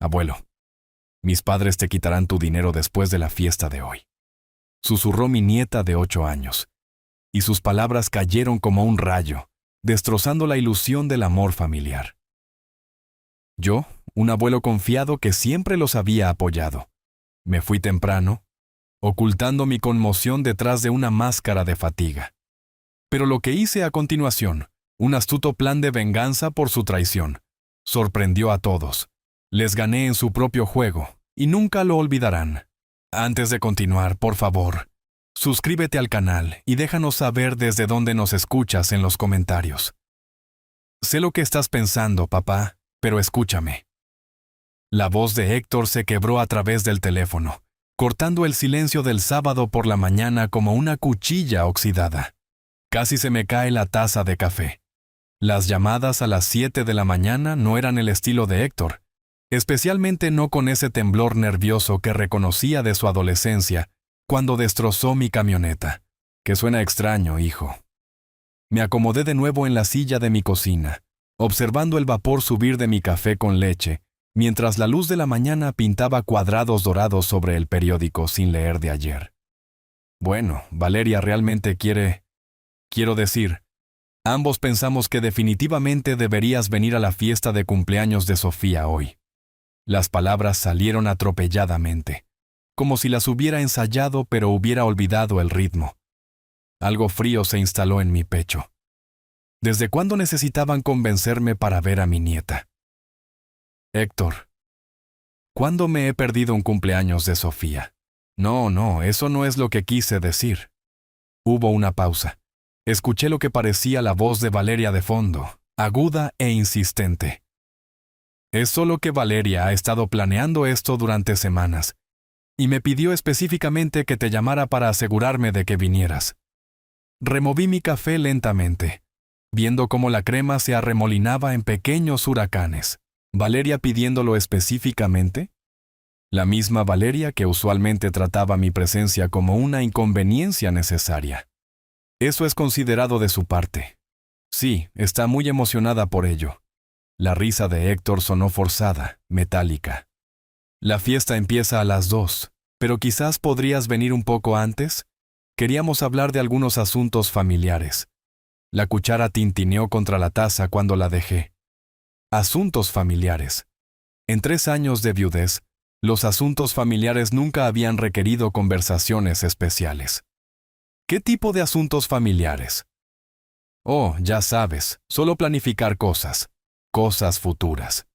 Abuelo, mis padres te quitarán tu dinero después de la fiesta de hoy. Susurró mi nieta de 8 años, y sus palabras cayeron como un rayo, destrozando la ilusión del amor familiar. Yo, un abuelo confiado que siempre los había apoyado, me fui temprano, ocultando mi conmoción detrás de una máscara de fatiga. Pero lo que hice a continuación, un astuto plan de venganza por su traición, sorprendió a todos. Les gané en su propio juego, y nunca lo olvidarán. Antes de continuar, por favor, suscríbete al canal y déjanos saber desde dónde nos escuchas en los comentarios. Sé lo que estás pensando, papá, pero escúchame. La voz de Héctor se quebró a través del teléfono, cortando el silencio del sábado por la mañana como una cuchilla oxidada. Casi se me cae la taza de café. Las llamadas a las 7 de la mañana no eran el estilo de Héctor, especialmente no con ese temblor nervioso que reconocía de su adolescencia cuando destrozó mi camioneta. Que suena extraño, hijo. Me acomodé de nuevo en la silla de mi cocina, observando el vapor subir de mi café con leche, mientras la luz de la mañana pintaba cuadrados dorados sobre el periódico sin leer de ayer. Bueno, Valeria realmente Quiero decir, ambos pensamos que definitivamente deberías venir a la fiesta de cumpleaños de Sofía hoy. Las palabras salieron atropelladamente, como si las hubiera ensayado pero hubiera olvidado el ritmo. Algo frío se instaló en mi pecho. ¿Desde cuándo necesitaban convencerme para ver a mi nieta? Héctor, ¿cuándo me he perdido un cumpleaños de Sofía? No, eso no es lo que quise decir. Hubo una pausa. Escuché lo que parecía la voz de Valeria de fondo, aguda e insistente. Es solo que Valeria ha estado planeando esto durante semanas, y me pidió específicamente que te llamara para asegurarme de que vinieras. Removí mi café lentamente, viendo cómo la crema se arremolinaba en pequeños huracanes. ¿Valeria pidiéndolo específicamente? La misma Valeria que usualmente trataba mi presencia como una inconveniencia necesaria. Eso es considerado de su parte. Sí, está muy emocionada por ello. La risa de Héctor sonó forzada, metálica. La fiesta empieza a las 2, pero quizás podrías venir un poco antes. Queríamos hablar de algunos asuntos familiares. La cuchara tintineó contra la taza cuando la dejé. Asuntos familiares. En 3 años de viudez, los asuntos familiares nunca habían requerido conversaciones especiales. ¿Qué tipo de asuntos familiares? Oh, ya sabes, solo planificar cosas futuras.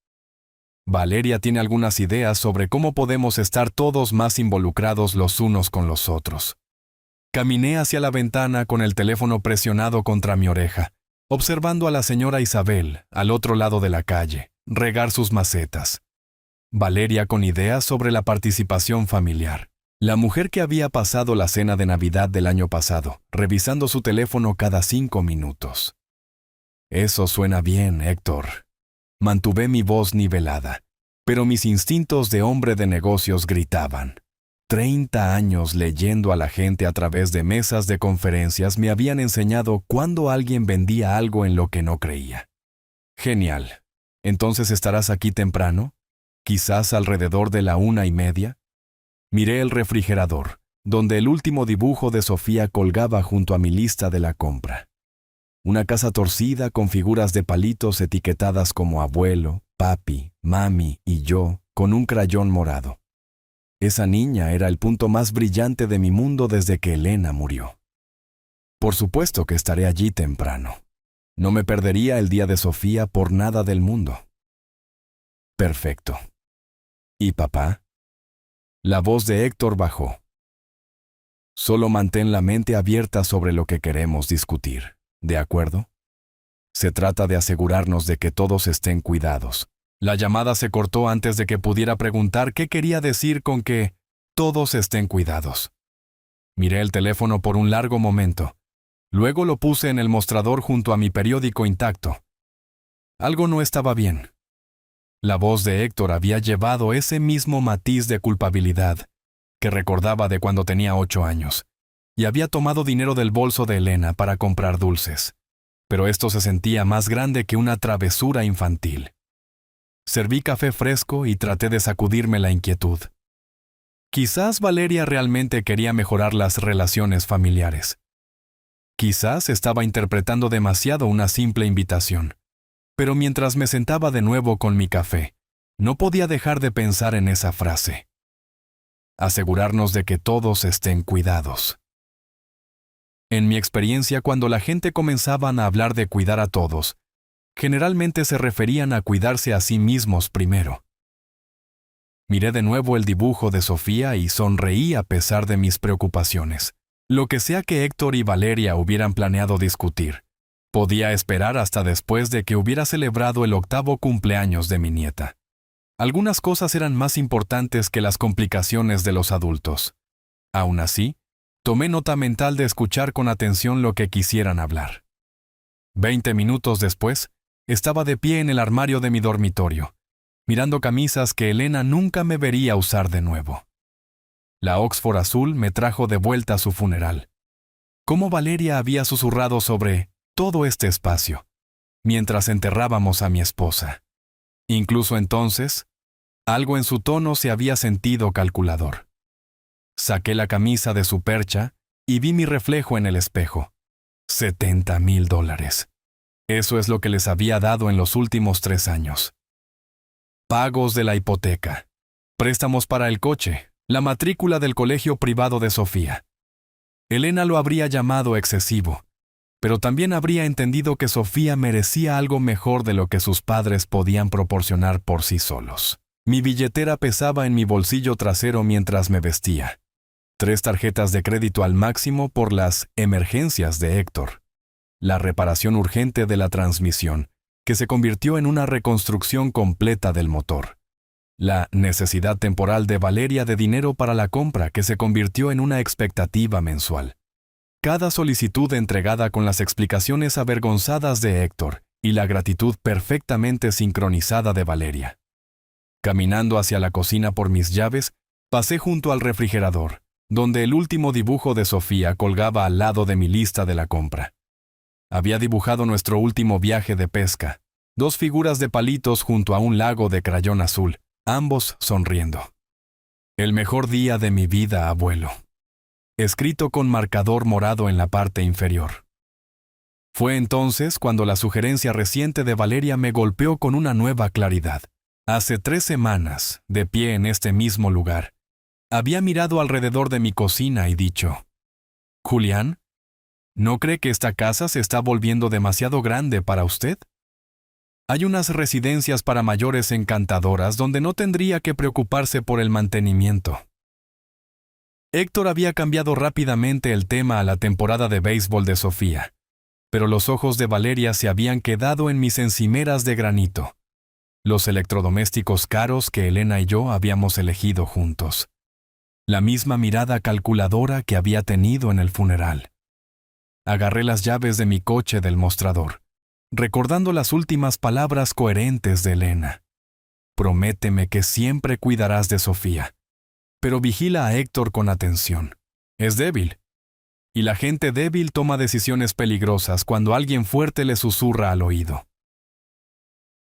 Valeria tiene algunas ideas sobre cómo podemos estar todos más involucrados los unos con los otros. Caminé hacia la ventana con el teléfono presionado contra mi oreja, observando a la señora Isabel, al otro lado de la calle, regar sus macetas. Valeria con ideas sobre la participación familiar. La mujer que había pasado la cena de Navidad del año pasado, revisando su teléfono cada 5 minutos. Eso suena bien, Héctor. Mantuve mi voz nivelada, pero mis instintos de hombre de negocios gritaban. 30 años leyendo a la gente a través de mesas de conferencias me habían enseñado cuándo alguien vendía algo en lo que no creía. Genial. ¿Entonces estarás aquí temprano? ¿Quizás alrededor de la 1:30? Miré el refrigerador, donde el último dibujo de Sofía colgaba junto a mi lista de la compra. Una casa torcida con figuras de palitos etiquetadas como abuelo, papi, mami y yo, con un crayón morado. Esa niña era el punto más brillante de mi mundo desde que Elena murió. Por supuesto que estaré allí temprano. No me perdería el día de Sofía por nada del mundo. Perfecto. ¿Y papá? La voz de Héctor bajó. Solo mantén la mente abierta sobre lo que queremos discutir, ¿de acuerdo? Se trata de asegurarnos de que todos estén cuidados. La llamada se cortó antes de que pudiera preguntar qué quería decir con que todos estén cuidados. Miré el teléfono por un largo momento. Luego lo puse en el mostrador junto a mi periódico intacto. Algo no estaba bien. La voz de Héctor había llevado ese mismo matiz de culpabilidad que recordaba de cuando tenía 8 años, y había tomado dinero del bolso de Elena para comprar dulces. Pero esto se sentía más grande que una travesura infantil. Serví café fresco y traté de sacudirme la inquietud. Quizás Valeria realmente quería mejorar las relaciones familiares. Quizás estaba interpretando demasiado una simple invitación. Pero mientras me sentaba de nuevo con mi café, no podía dejar de pensar en esa frase. Asegurarnos de que todos estén cuidados. En mi experiencia, cuando la gente comenzaban a hablar de cuidar a todos, generalmente se referían a cuidarse a sí mismos primero. Miré de nuevo el dibujo de Sofía y sonreí a pesar de mis preocupaciones. Lo que sea que Héctor y Valeria hubieran planeado discutir, podía esperar hasta después de que hubiera celebrado el 8º cumpleaños de mi nieta. Algunas cosas eran más importantes que las complicaciones de los adultos. Aún así, tomé nota mental de escuchar con atención lo que quisieran hablar. 20 minutos después, estaba de pie en el armario de mi dormitorio, mirando camisas que Elena nunca me vería usar de nuevo. La Oxford azul me trajo de vuelta a su funeral. Cómo Valeria había susurrado sobre todo este espacio, mientras enterrábamos a mi esposa. Incluso entonces, algo en su tono se había sentido calculador. Saqué la camisa de su percha y vi mi reflejo en el espejo. $70,000. Eso es lo que les había dado en los últimos 3 años. Pagos de la hipoteca, préstamos para el coche, la matrícula del colegio privado de Sofía. Elena lo habría llamado excesivo, pero también habría entendido que Sofía merecía algo mejor de lo que sus padres podían proporcionar por sí solos. Mi billetera pesaba en mi bolsillo trasero mientras me vestía. 3 tarjetas de crédito al máximo por las emergencias de Héctor. La reparación urgente de la transmisión, que se convirtió en una reconstrucción completa del motor. La necesidad temporal de Valeria de dinero para la compra, que se convirtió en una expectativa mensual. Cada solicitud entregada con las explicaciones avergonzadas de Héctor y la gratitud perfectamente sincronizada de Valeria. Caminando hacia la cocina por mis llaves, pasé junto al refrigerador, donde el último dibujo de Sofía colgaba al lado de mi lista de la compra. Había dibujado nuestro último viaje de pesca, 2 figuras de palitos junto a un lago de crayón azul, ambos sonriendo. El mejor día de mi vida, abuelo. Escrito con marcador morado en la parte inferior. Fue entonces cuando la sugerencia reciente de Valeria me golpeó con una nueva claridad. Hace 3 semanas, de pie en este mismo lugar, había mirado alrededor de mi cocina y dicho: «Julián, ¿no cree que esta casa se está volviendo demasiado grande para usted? Hay unas residencias para mayores encantadoras donde no tendría que preocuparse por el mantenimiento». Héctor había cambiado rápidamente el tema a la temporada de béisbol de Sofía, pero los ojos de Valeria se habían quedado en mis encimeras de granito, los electrodomésticos caros que Elena y yo habíamos elegido juntos. La misma mirada calculadora que había tenido en el funeral. Agarré las llaves de mi coche del mostrador, recordando las últimas palabras coherentes de Elena. Prométeme que siempre cuidarás de Sofía, pero vigila a Héctor con atención. Es débil. Y la gente débil toma decisiones peligrosas cuando alguien fuerte le susurra al oído.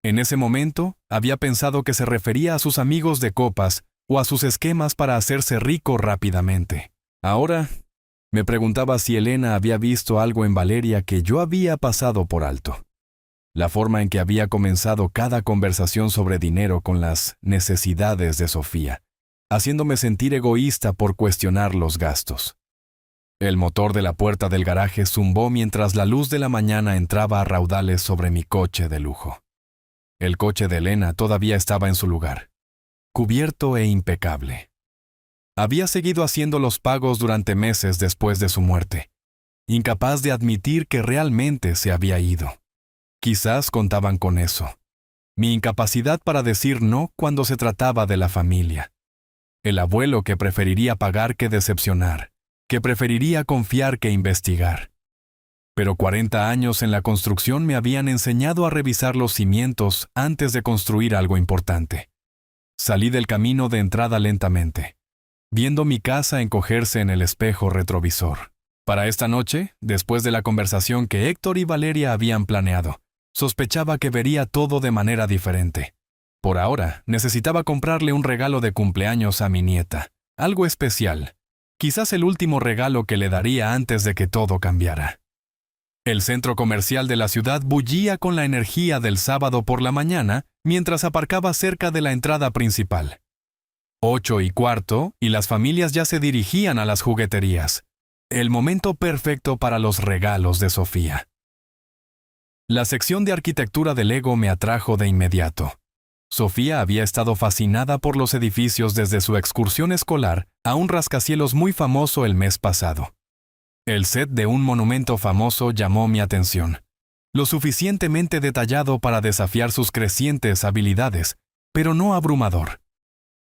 En ese momento, había pensado que se refería a sus amigos de copas o a sus esquemas para hacerse rico rápidamente. Ahora, me preguntaba si Elena había visto algo en Valeria que yo había pasado por alto. La forma en que había comenzado cada conversación sobre dinero con las necesidades de Sofía, haciéndome sentir egoísta por cuestionar los gastos. El motor de la puerta del garaje zumbó mientras la luz de la mañana entraba a raudales sobre mi coche de lujo. El coche de Elena todavía estaba en su lugar, cubierto e impecable. Había seguido haciendo los pagos durante meses después de su muerte, incapaz de admitir que realmente se había ido. Quizás contaban con eso. Mi incapacidad para decir no cuando se trataba de la familia. El abuelo que preferiría pagar que decepcionar, que preferiría confiar que investigar. Pero 40 años en la construcción me habían enseñado a revisar los cimientos antes de construir algo importante. Salí del camino de entrada lentamente, viendo mi casa encogerse en el espejo retrovisor. Para esta noche, después de la conversación que Héctor y Valeria habían planeado, sospechaba que vería todo de manera diferente. Por ahora, necesitaba comprarle un regalo de cumpleaños a mi nieta, algo especial, quizás el último regalo que le daría antes de que todo cambiara. El centro comercial de la ciudad bullía con la energía del sábado por la mañana mientras aparcaba cerca de la entrada principal. 8:15 y las familias ya se dirigían a las jugueterías. El momento perfecto para los regalos de Sofía. La sección de arquitectura de Lego me atrajo de inmediato. Sofía había estado fascinada por los edificios desde su excursión escolar a un rascacielos muy famoso el mes pasado. El set de un monumento famoso llamó mi atención, lo suficientemente detallado para desafiar sus crecientes habilidades, pero no abrumador.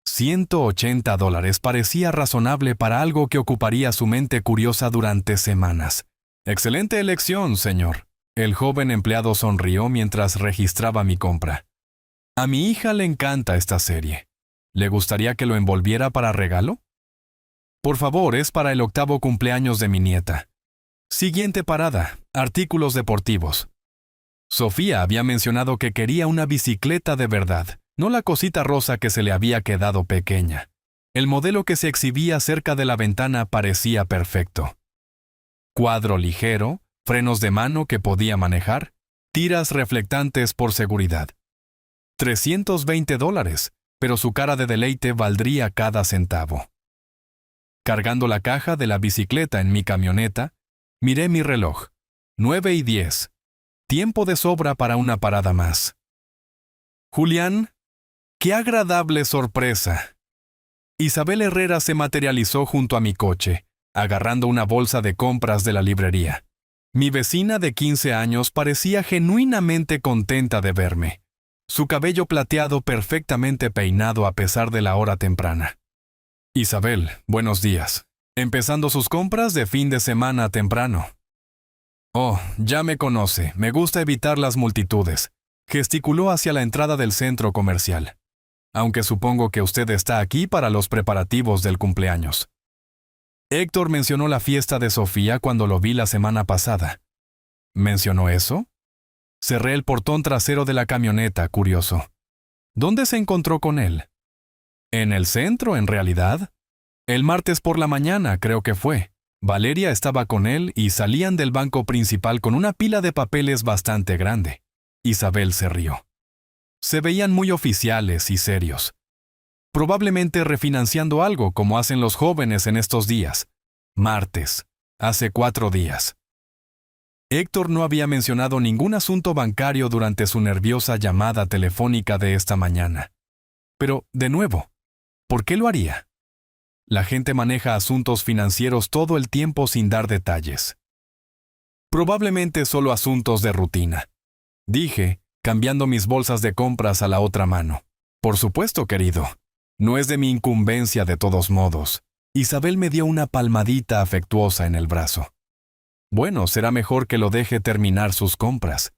$180 parecía razonable para algo que ocuparía su mente curiosa durante semanas. Excelente elección, señor. El joven empleado sonrió mientras registraba mi compra. A mi hija le encanta esta serie. ¿Le gustaría que lo envolviera para regalo? Por favor, es para el 8º cumpleaños de mi nieta. Siguiente parada, artículos deportivos. Sofía había mencionado que quería una bicicleta de verdad, no la cosita rosa que se le había quedado pequeña. El modelo que se exhibía cerca de la ventana parecía perfecto. Cuadro ligero, frenos de mano que podía manejar, tiras reflectantes por seguridad. $320, pero su cara de deleite valdría cada centavo. Cargando la caja de la bicicleta en mi camioneta, miré mi reloj. 9:10. Tiempo de sobra para una parada más. Julián, ¡qué agradable sorpresa! Isabel Herrera se materializó junto a mi coche, agarrando una bolsa de compras de la librería. Mi vecina de 15 años parecía genuinamente contenta de verme. Su cabello plateado perfectamente peinado a pesar de la hora temprana. Isabel, buenos días. Empezando sus compras de fin de semana temprano. Oh, ya me conoce, me gusta evitar las multitudes. Gesticuló hacia la entrada del centro comercial. Aunque supongo que usted está aquí para los preparativos del cumpleaños. Héctor mencionó la fiesta de Sofía cuando lo vi la semana pasada. ¿Mencionó eso? Cerré el portón trasero de la camioneta, curioso. ¿Dónde se encontró con él? ¿En el centro, en realidad? El martes por la mañana, creo que fue. Valeria estaba con él y salían del banco principal con una pila de papeles bastante grande. Isabel se rió. Se veían muy oficiales y serios. Probablemente refinanciando algo como hacen los jóvenes en estos días. Martes, hace 4 días. Héctor no había mencionado ningún asunto bancario durante su nerviosa llamada telefónica de esta mañana. Pero, de nuevo, ¿por qué lo haría? La gente maneja asuntos financieros todo el tiempo sin dar detalles. Probablemente solo asuntos de rutina. Dije, cambiando mis bolsas de compras a la otra mano. Por supuesto, querido. No es de mi incumbencia de todos modos. Isabel me dio una palmadita afectuosa en el brazo. Bueno, será mejor que lo deje terminar sus compras.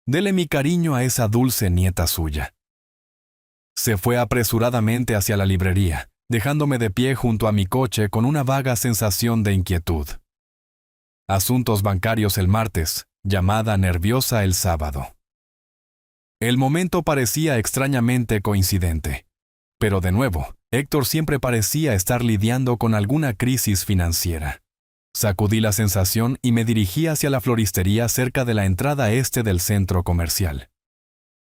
Dele mi cariño a esa dulce nieta suya. Se fue apresuradamente hacia la librería, dejándome de pie junto a mi coche con una vaga sensación de inquietud. Asuntos bancarios el martes, llamada nerviosa el sábado. El momento parecía extrañamente coincidente. Pero de nuevo, Héctor siempre parecía estar lidiando con alguna crisis financiera. Sacudí la sensación y me dirigí hacia la floristería cerca de la entrada este del centro comercial.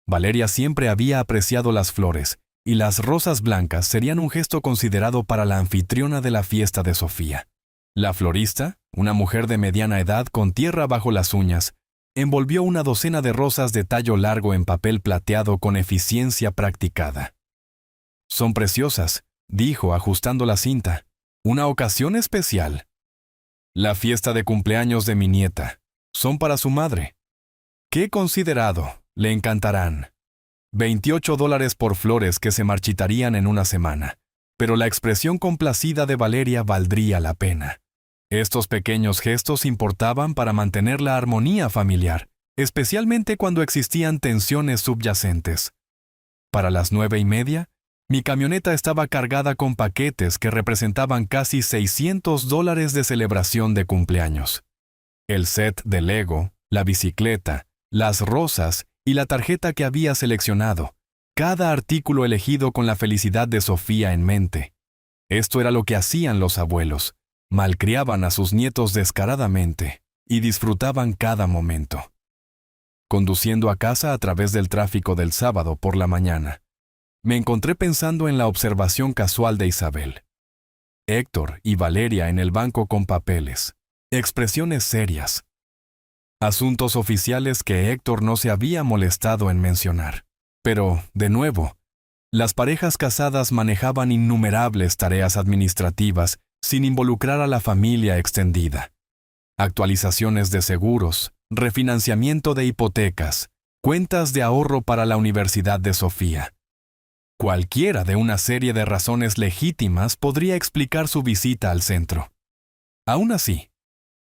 Valeria siempre había apreciado las flores, y las rosas blancas serían un gesto considerado para la anfitriona de la fiesta de Sofía. La florista, una mujer de mediana edad con tierra bajo las uñas, envolvió una docena de rosas de tallo largo en papel plateado con eficiencia practicada. «Son preciosas», dijo ajustando la cinta. «Una ocasión especial». La fiesta de cumpleaños de mi nieta. Son para su madre. ¡Qué considerado! Le encantarán. $28 por flores que se marchitarían en una semana. Pero la expresión complacida de Valeria valdría la pena. Estos pequeños gestos importaban para mantener la armonía familiar, especialmente cuando existían tensiones subyacentes. Para las 9:30, mi camioneta estaba cargada con paquetes que representaban casi $600 de celebración de cumpleaños. El set de Lego, la bicicleta, las rosas y la tarjeta que había seleccionado, cada artículo elegido con la felicidad de Sofía en mente. Esto era lo que hacían los abuelos. Malcriaban a sus nietos descaradamente y disfrutaban cada momento. Conduciendo a casa a través del tráfico del sábado por la mañana, me encontré pensando en la observación casual de Isabel. Héctor y Valeria en el banco con papeles, expresiones serias, asuntos oficiales que Héctor no se había molestado en mencionar. Pero, de nuevo, las parejas casadas manejaban innumerables tareas administrativas sin involucrar a la familia extendida. Actualizaciones de seguros, refinanciamiento de hipotecas, cuentas de ahorro para la Universidad de Sofía. Cualquiera de una serie de razones legítimas podría explicar su visita al centro. Aún así,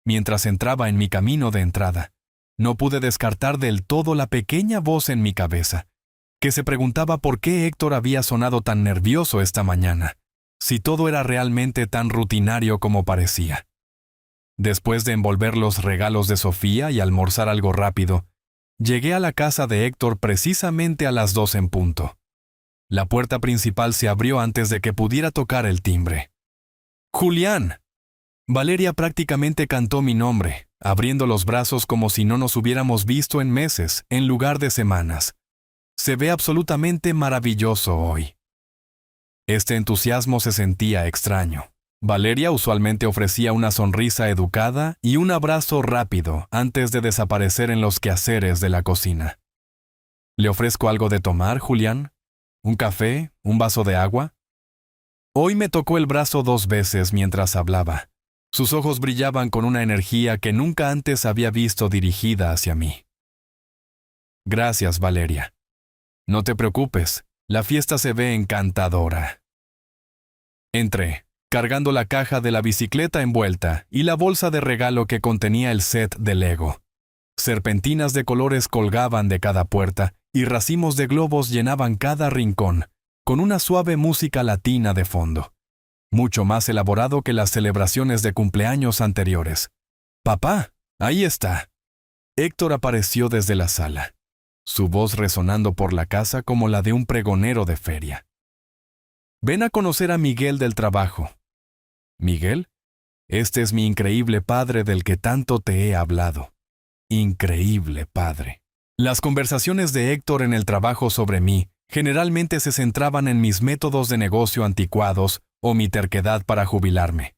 mientras entraba en mi camino de entrada, no pude descartar del todo la pequeña voz en mi cabeza, que se preguntaba por qué Héctor había sonado tan nervioso esta mañana, si todo era realmente tan rutinario como parecía. Después de envolver los regalos de Sofía y almorzar algo rápido, llegué a la casa de Héctor precisamente a las 2 en punto. La puerta principal se abrió antes de que pudiera tocar el timbre. ¡Julián! Valeria prácticamente cantó mi nombre, abriendo los brazos como si no nos hubiéramos visto en meses, en lugar de semanas. Se ve absolutamente maravilloso hoy. Este entusiasmo se sentía extraño. Valeria usualmente ofrecía una sonrisa educada y un abrazo rápido antes de desaparecer en los quehaceres de la cocina. ¿Le ofrezco algo de tomar, Julián? ¿Un café? ¿Un vaso de agua? Hoy me tocó el brazo 2 veces mientras hablaba. Sus ojos brillaban con una energía que nunca antes había visto dirigida hacia mí. Gracias, Valeria. No te preocupes, la fiesta se ve encantadora. Entré, cargando la caja de la bicicleta envuelta y la bolsa de regalo que contenía el set de Lego. Serpentinas de colores colgaban de cada puerta y racimos de globos llenaban cada rincón, con una suave música latina de fondo. Mucho más elaborado que las celebraciones de cumpleaños anteriores. «Papá, ahí está». Héctor apareció desde la sala, su voz resonando por la casa como la de un pregonero de feria. «Ven a conocer a Miguel del trabajo». «¿Miguel? Este es mi increíble padre del que tanto te he hablado». Increíble padre. Las conversaciones de Héctor en el trabajo sobre mí generalmente se centraban en mis métodos de negocio anticuados o mi terquedad para jubilarme.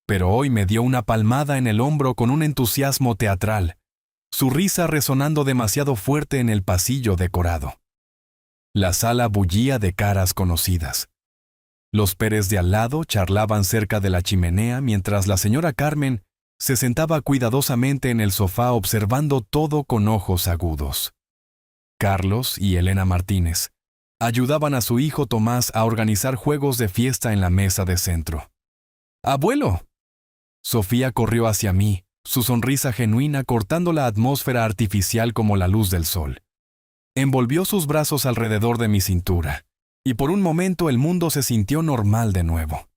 Pero hoy me dio una palmada en el hombro con un entusiasmo teatral, su risa resonando demasiado fuerte en el pasillo decorado. La sala bullía de caras conocidas. Los Pérez de al lado charlaban cerca de la chimenea mientras la señora Carmen se sentaba cuidadosamente en el sofá observando todo con ojos agudos. Carlos y Elena Martínez ayudaban a su hijo Tomás a organizar juegos de fiesta en la mesa de centro. ¡Abuelo! Sofía corrió hacia mí, su sonrisa genuina cortando la atmósfera artificial como la luz del sol. Envolvió sus brazos alrededor de mi cintura, y por un momento el mundo se sintió normal de nuevo.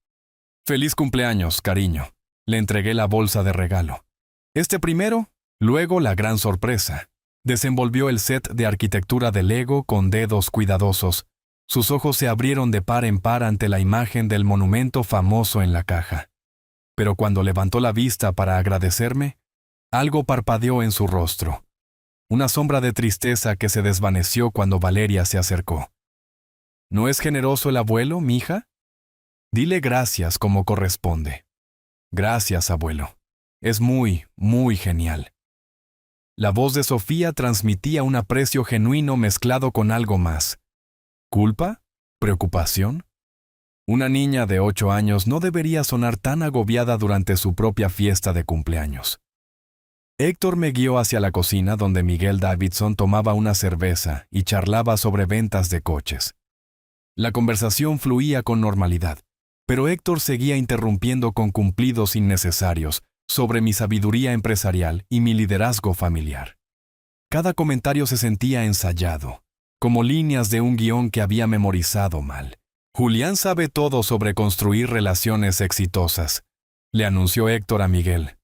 «Feliz cumpleaños, cariño». Le entregué la bolsa de regalo. Este primero, luego la gran sorpresa. Desenvolvió el set de arquitectura de Lego con dedos cuidadosos. Sus ojos se abrieron de par en par ante la imagen del monumento famoso en la caja. Pero cuando levantó la vista para agradecerme, algo parpadeó en su rostro. Una sombra de tristeza que se desvaneció cuando Valeria se acercó. ¿No es generoso el abuelo, mija? Dile gracias como corresponde. Gracias, abuelo. Es muy, muy genial. La voz de Sofía transmitía un aprecio genuino mezclado con algo más. ¿Culpa? ¿Preocupación? Una niña de 8 años no debería sonar tan agobiada durante su propia fiesta de cumpleaños. Héctor me guió hacia la cocina donde Miguel Davidson tomaba una cerveza y charlaba sobre ventas de coches. La conversación fluía con normalidad, pero Héctor seguía interrumpiendo con cumplidos innecesarios sobre mi sabiduría empresarial y mi liderazgo familiar. Cada comentario se sentía ensayado, como líneas de un guión que había memorizado mal. «Julián sabe todo sobre construir relaciones exitosas», le anunció Héctor a Miguel.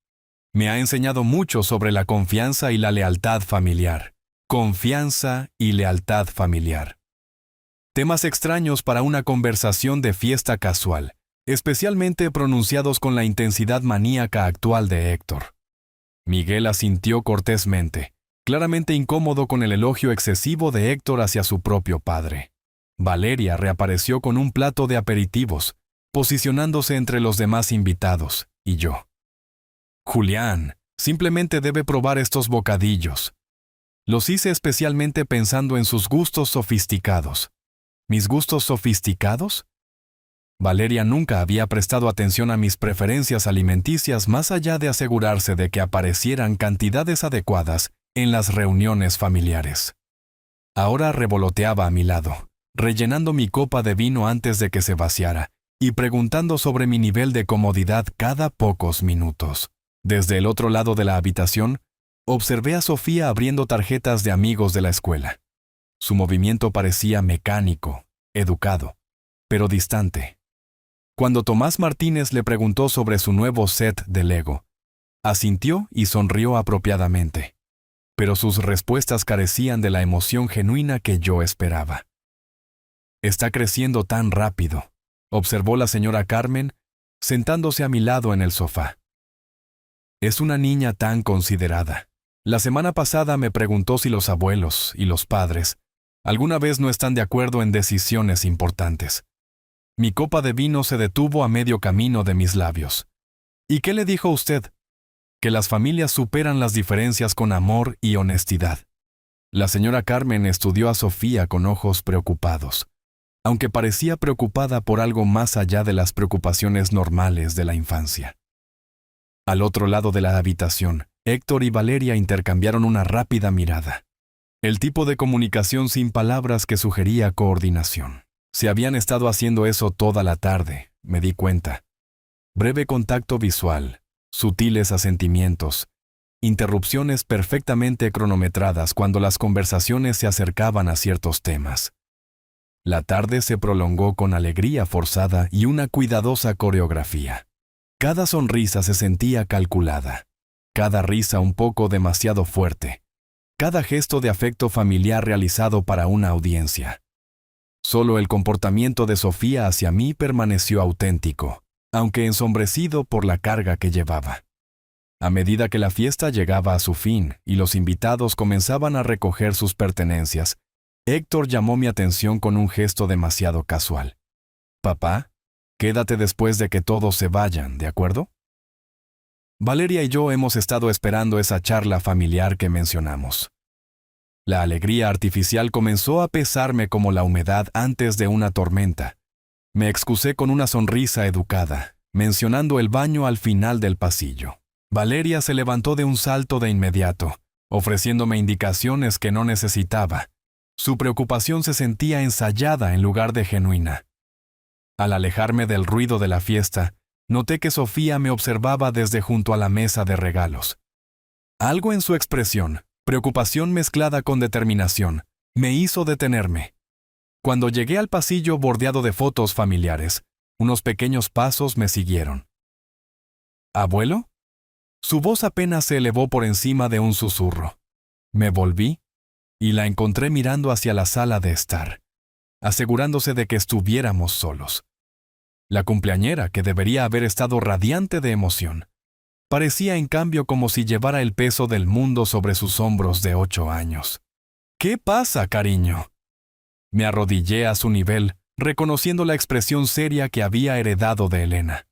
«Me ha enseñado mucho sobre la confianza y la lealtad familiar». Confianza y lealtad familiar. Temas extraños para una conversación de fiesta casual, especialmente pronunciados con la intensidad maníaca actual de Héctor. Miguel asintió cortésmente, claramente incómodo con el elogio excesivo de Héctor hacia su propio padre. Valeria reapareció con un plato de aperitivos, posicionándose entre los demás invitados, y yo. Julián, simplemente debe probar estos bocadillos. Los hice especialmente pensando en sus gustos sofisticados. ¿Mis gustos sofisticados? Valeria nunca había prestado atención a mis preferencias alimenticias más allá de asegurarse de que aparecieran cantidades adecuadas en las reuniones familiares. Ahora revoloteaba a mi lado, rellenando mi copa de vino antes de que se vaciara y preguntando sobre mi nivel de comodidad cada pocos minutos. Desde el otro lado de la habitación, observé a Sofía abriendo tarjetas de amigos de la escuela. Su movimiento parecía mecánico, educado, pero distante. Cuando Tomás Martínez le preguntó sobre su nuevo set de Lego, asintió y sonrió apropiadamente, pero sus respuestas carecían de la emoción genuina que yo esperaba. «Está creciendo tan rápido», observó la señora Carmen, sentándose a mi lado en el sofá. «Es una niña tan considerada. La semana pasada me preguntó si los abuelos y los padres alguna vez no están de acuerdo en decisiones importantes». Mi copa de vino se detuvo a medio camino de mis labios. «¿Y qué le dijo usted?» «Que las familias superan las diferencias con amor y honestidad». La señora Carmen estudió a Sofía con ojos preocupados, aunque parecía preocupada por algo más allá de las preocupaciones normales de la infancia. Al otro lado de la habitación, Héctor y Valeria intercambiaron una rápida mirada. El tipo de comunicación sin palabras que sugería coordinación. Se habían estado haciendo eso toda la tarde, me di cuenta. Breve contacto visual, sutiles asentimientos, interrupciones perfectamente cronometradas cuando las conversaciones se acercaban a ciertos temas. La tarde se prolongó con alegría forzada y una cuidadosa coreografía. Cada sonrisa se sentía calculada, cada risa un poco demasiado fuerte, cada gesto de afecto familiar realizado para una audiencia. Solo el comportamiento de Sofía hacia mí permaneció auténtico, aunque ensombrecido por la carga que llevaba. A medida que la fiesta llegaba a su fin y los invitados comenzaban a recoger sus pertenencias, Héctor llamó mi atención con un gesto demasiado casual. «Papá, quédate después de que todos se vayan, ¿de acuerdo?» Valeria y yo hemos estado esperando esa charla familiar que mencionamos. La alegría artificial comenzó a pesarme como la humedad antes de una tormenta. Me excusé con una sonrisa educada, mencionando el baño al final del pasillo. Valeria se levantó de un salto de inmediato, ofreciéndome indicaciones que no necesitaba. Su preocupación se sentía ensayada en lugar de genuina. Al alejarme del ruido de la fiesta, noté que Sofía me observaba desde junto a la mesa de regalos. Algo en su expresión, preocupación mezclada con determinación, me hizo detenerme. Cuando llegué al pasillo bordeado de fotos familiares, unos pequeños pasos me siguieron. «¿Abuelo?» Su voz apenas se elevó por encima de un susurro. Me volví y la encontré mirando hacia la sala de estar, asegurándose de que estuviéramos solos. La cumpleañera, que debería haber estado radiante de emoción, parecía en cambio como si llevara el peso del mundo sobre sus hombros de 8 años. «¿Qué pasa, cariño?» Me arrodillé a su nivel, reconociendo la expresión seria que había heredado de Elena.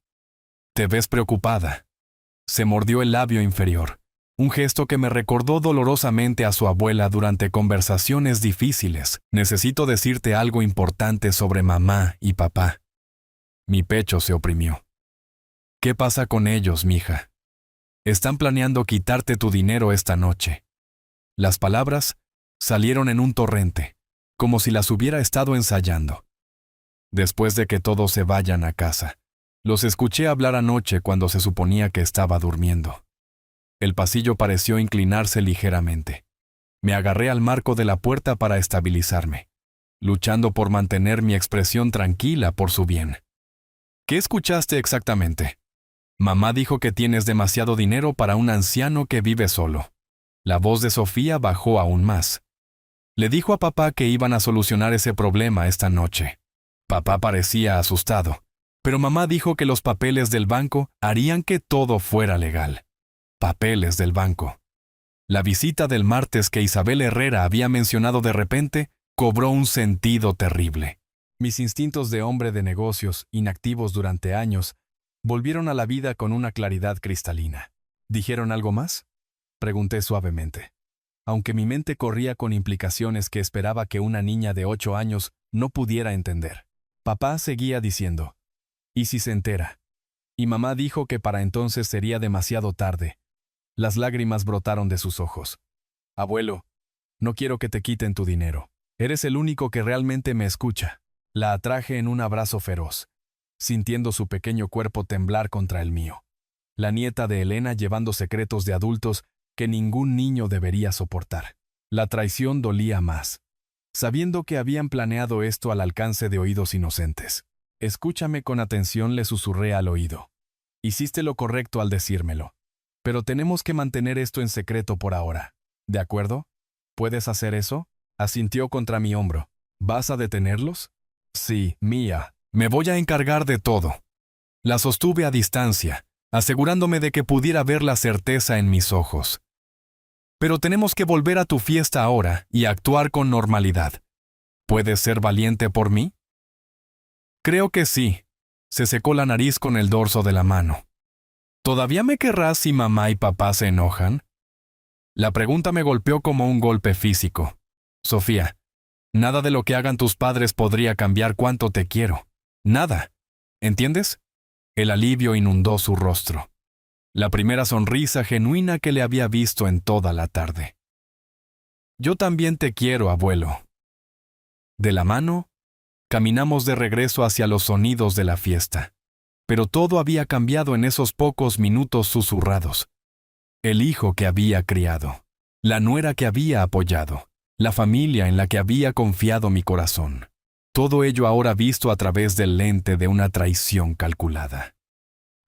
«Te ves preocupada». Se mordió el labio inferior, un gesto que me recordó dolorosamente a su abuela durante conversaciones difíciles. «Necesito decirte algo importante sobre mamá y papá». Mi pecho se oprimió. «¿Qué pasa con ellos, mija?» «Están planeando quitarte tu dinero esta noche». Las palabras salieron en un torrente, como si las hubiera estado ensayando. Después de que todos se vayan a casa, los escuché hablar anoche cuando se suponía que estaba durmiendo. El pasillo pareció inclinarse ligeramente. Me agarré al marco de la puerta para estabilizarme, luchando por mantener mi expresión tranquila por su bien. «¿Qué escuchaste exactamente?» «Mamá dijo que tienes demasiado dinero para un anciano que vive solo». La voz de Sofía bajó aún más. Le dijo a papá que iban a solucionar ese problema esta noche. Papá parecía asustado, pero mamá dijo que los papeles del banco harían que todo fuera legal. Papeles del banco. La visita del martes que Isabel Herrera había mencionado de repente cobró un sentido terrible. Mis instintos de hombre de negocios, inactivos durante años, volvieron a la vida con una claridad cristalina. ¿Dijeron algo más?, pregunté suavemente, aunque mi mente corría con implicaciones que esperaba que una niña de 8 años no pudiera entender. Papá seguía diciendo, ¿y si se entera? Y mamá dijo que para entonces sería demasiado tarde. Las lágrimas brotaron de sus ojos. Abuelo, no quiero que te quiten tu dinero. Eres el único que realmente me escucha. La atraje en un abrazo feroz, sintiendo su pequeño cuerpo temblar contra el mío. La nieta de Elena llevando secretos de adultos que ningún niño debería soportar. La traición dolía más, sabiendo que habían planeado esto al alcance de oídos inocentes. Escúchame con atención, le susurré al oído. Hiciste lo correcto al decírmelo, pero tenemos que mantener esto en secreto por ahora. ¿De acuerdo? ¿Puedes hacer eso? Asintió contra mi hombro. ¿Vas a detenerlos? Sí, Mía, me voy a encargar de todo. La sostuve a distancia, asegurándome de que pudiera ver la certeza en mis ojos. Pero tenemos que volver a tu fiesta ahora y actuar con normalidad. ¿Puedes ser valiente por mí? Creo que sí. Se secó la nariz con el dorso de la mano. ¿Todavía me querrás si mamá y papá se enojan? La pregunta me golpeó como un golpe físico. Sofía, nada de lo que hagan tus padres podría cambiar cuánto te quiero. Nada. ¿Entiendes? El alivio inundó su rostro. La primera sonrisa genuina que le había visto en toda la tarde. Yo también te quiero, abuelo. De la mano, caminamos de regreso hacia los sonidos de la fiesta. Pero todo había cambiado en esos pocos minutos susurrados. El hijo que había criado, la nuera que había apoyado, la familia en la que había confiado mi corazón. Todo ello ahora visto a través del lente de una traición calculada.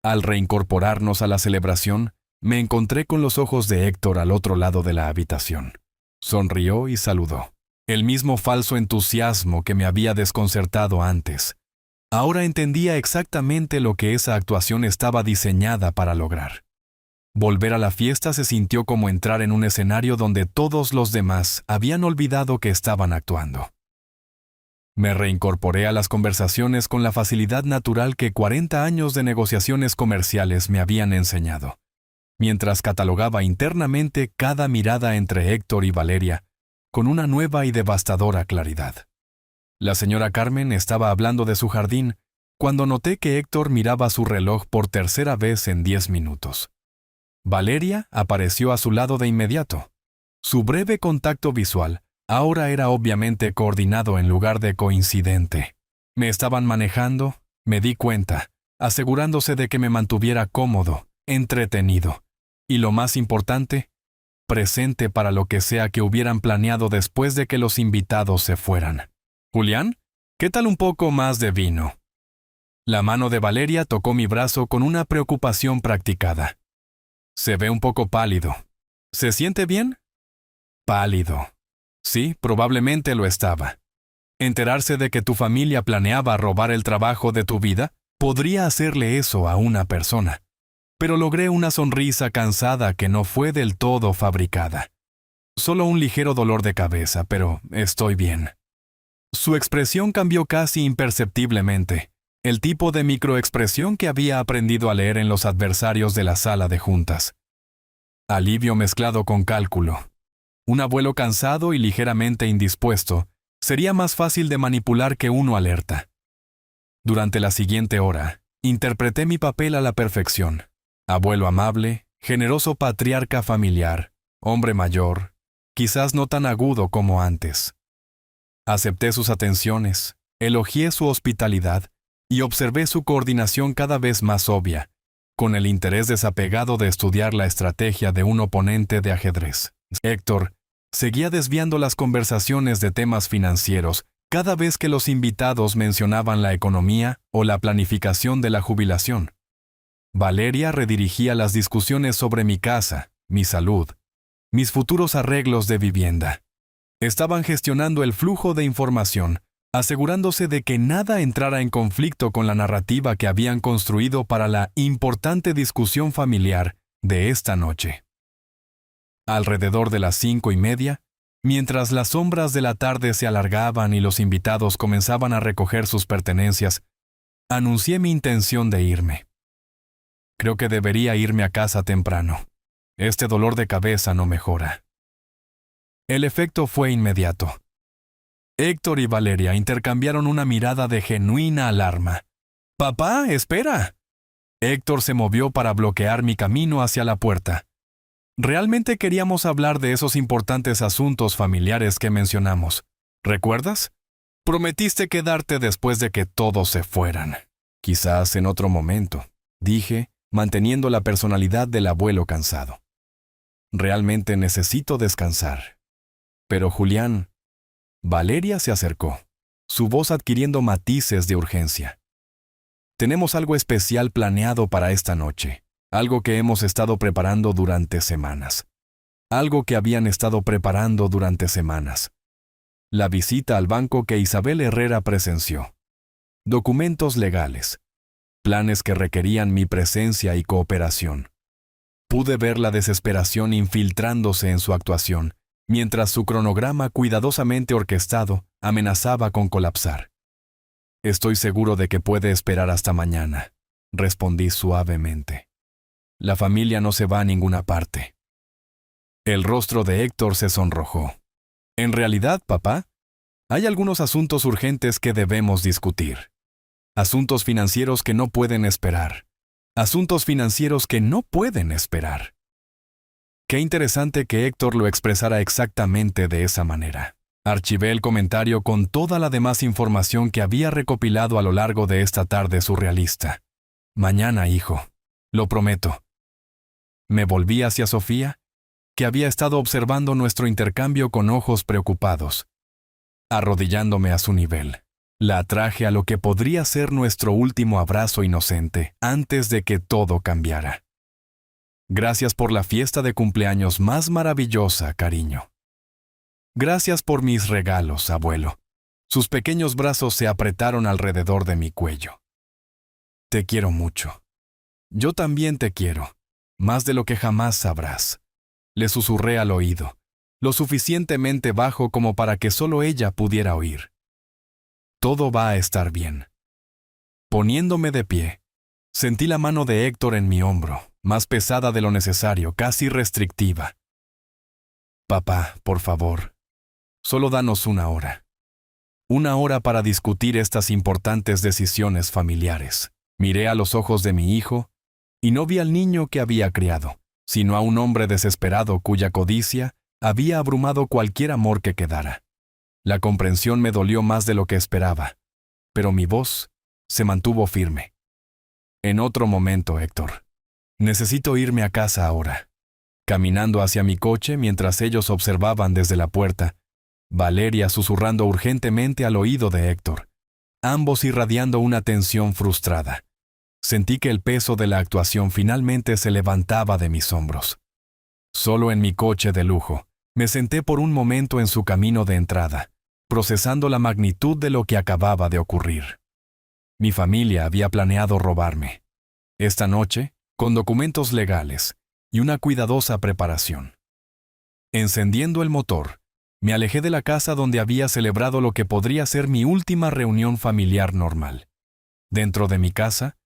Al reincorporarnos a la celebración, me encontré con los ojos de Héctor al otro lado de la habitación. Sonrió y saludó. El mismo falso entusiasmo que me había desconcertado antes. Ahora entendía exactamente lo que esa actuación estaba diseñada para lograr. Volver a la fiesta se sintió como entrar en un escenario donde todos los demás habían olvidado que estaban actuando. Me reincorporé a las conversaciones con la facilidad natural que 40 años de negociaciones comerciales me habían enseñado, mientras catalogaba internamente cada mirada entre Héctor y Valeria con una nueva y devastadora claridad. La señora Carmen estaba hablando de su jardín cuando noté que Héctor miraba su reloj por tercera vez en 10 minutos. Valeria apareció a su lado de inmediato. Su breve contacto visual ahora era obviamente coordinado en lugar de coincidente. Me estaban manejando, me di cuenta, asegurándose de que me mantuviera cómodo, entretenido, y lo más importante, presente para lo que sea que hubieran planeado después de que los invitados se fueran. «Julián, ¿qué tal un poco más de vino?» La mano de Valeria tocó mi brazo con una preocupación practicada. Se ve un poco pálido. ¿Se siente bien? Pálido. Sí, probablemente lo estaba. Enterarse de que tu familia planeaba robar el trabajo de tu vida podría hacerle eso a una persona. Pero logré una sonrisa cansada que no fue del todo fabricada. Solo un ligero dolor de cabeza, pero estoy bien. Su expresión cambió casi imperceptiblemente, el tipo de microexpresión que había aprendido a leer en los adversarios de la sala de juntas. Alivio mezclado con cálculo. Un abuelo cansado y ligeramente indispuesto sería más fácil de manipular que uno alerta. Durante la siguiente hora, interpreté mi papel a la perfección. Abuelo amable, generoso patriarca familiar, hombre mayor, quizás no tan agudo como antes. Acepté sus atenciones, elogié su hospitalidad y observé su coordinación cada vez más obvia, con el interés desapegado de estudiar la estrategia de un oponente de ajedrez. Héctor seguía desviando las conversaciones de temas financieros cada vez que los invitados mencionaban la economía o la planificación de la jubilación. Valeria redirigía las discusiones sobre mi casa, mi salud, mis futuros arreglos de vivienda. Estaban gestionando el flujo de información, asegurándose de que nada entrara en conflicto con la narrativa que habían construido para la importante discusión familiar de esta noche. Alrededor de las 5:30, mientras las sombras de la tarde se alargaban y los invitados comenzaban a recoger sus pertenencias, anuncié mi intención de irme. Creo que debería irme a casa temprano. Este dolor de cabeza no mejora. El efecto fue inmediato. Héctor y Valeria intercambiaron una mirada de genuina alarma. «¡Papá, espera!». Héctor se movió para bloquear mi camino hacia la puerta. Realmente queríamos hablar de esos importantes asuntos familiares que mencionamos. ¿Recuerdas? Prometiste quedarte después de que todos se fueran. Quizás en otro momento, dije, manteniendo la personalidad del abuelo cansado. Realmente necesito descansar. Pero Julián... Valeria se acercó, su voz adquiriendo matices de urgencia. Tenemos algo especial planeado para esta noche, algo que hemos estado preparando durante semanas. Algo que habían estado preparando durante semanas. La visita al banco que Isabel Herrera presenció. Documentos legales. Planes que requerían mi presencia y cooperación. Pude ver la desesperación infiltrándose en su actuación, mientras su cronograma cuidadosamente orquestado amenazaba con colapsar. «Estoy seguro de que puede esperar hasta mañana», respondí suavemente. «La familia no se va a ninguna parte». El rostro de Héctor se sonrojó. «En realidad, papá, hay algunos asuntos urgentes que debemos discutir. Asuntos financieros que no pueden esperar. Asuntos financieros que no pueden esperar». Qué interesante que Héctor lo expresara exactamente de esa manera. Archivé el comentario con toda la demás información que había recopilado a lo largo de esta tarde surrealista. «Mañana, hijo. Lo prometo». Me volví hacia Sofía, que había estado observando nuestro intercambio con ojos preocupados. Arrodillándome a su nivel, la atraje a lo que podría ser nuestro último abrazo inocente antes de que todo cambiara. «Gracias por la fiesta de cumpleaños más maravillosa, cariño». «Gracias por mis regalos, abuelo». Sus pequeños brazos se apretaron alrededor de mi cuello. «Te quiero mucho». «Yo también te quiero, más de lo que jamás sabrás», le susurré al oído, lo suficientemente bajo como para que solo ella pudiera oír. «Todo va a estar bien». Poniéndome de pie, sentí la mano de Héctor en mi hombro, más pesada de lo necesario, casi restrictiva. «Papá, por favor, solo danos una hora. Una hora para discutir estas importantes decisiones familiares». Miré a los ojos de mi hijo y no vi al niño que había criado, sino a un hombre desesperado cuya codicia había abrumado cualquier amor que quedara. La comprensión me dolió más de lo que esperaba, pero mi voz se mantuvo firme. «En otro momento, Héctor. Necesito irme a casa ahora». Caminando hacia mi coche mientras ellos observaban desde la puerta, Valeria susurrando urgentemente al oído de Héctor, ambos irradiando una tensión frustrada. Sentí que el peso de la actuación finalmente se levantaba de mis hombros. Solo en mi coche de lujo, me senté por un momento en su camino de entrada, procesando la magnitud de lo que acababa de ocurrir. Mi familia había planeado robarme. Esta noche, con documentos legales y una cuidadosa preparación. Encendiendo el motor, me alejé de la casa donde había celebrado lo que podría ser mi última reunión familiar normal. Dentro de mi casa,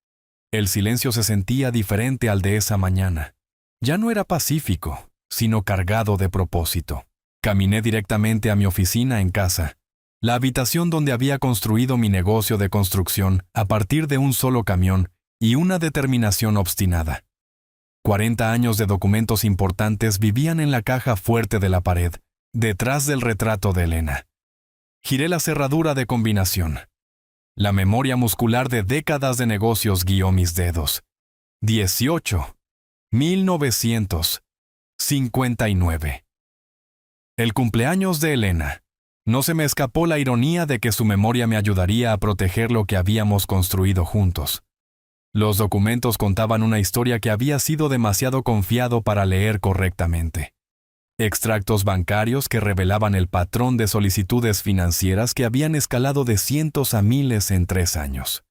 el silencio se sentía diferente al de esa mañana. Ya no era pacífico, sino cargado de propósito. Caminé directamente a mi oficina en casa, la habitación donde había construido mi negocio de construcción a partir de un solo camión y una determinación obstinada. 40 años de documentos importantes vivían en la caja fuerte de la pared, detrás del retrato de Elena. Giré la cerradura de combinación. La memoria muscular de décadas de negocios guió mis dedos. 1959. El cumpleaños de Elena. No se me escapó la ironía de que su memoria me ayudaría a proteger lo que habíamos construido juntos. Los documentos contaban una historia que había sido demasiado confiado para leer correctamente. extractos bancarios que revelaban el patrón de solicitudes financieras que habían escalado de cientos a miles en 3 años.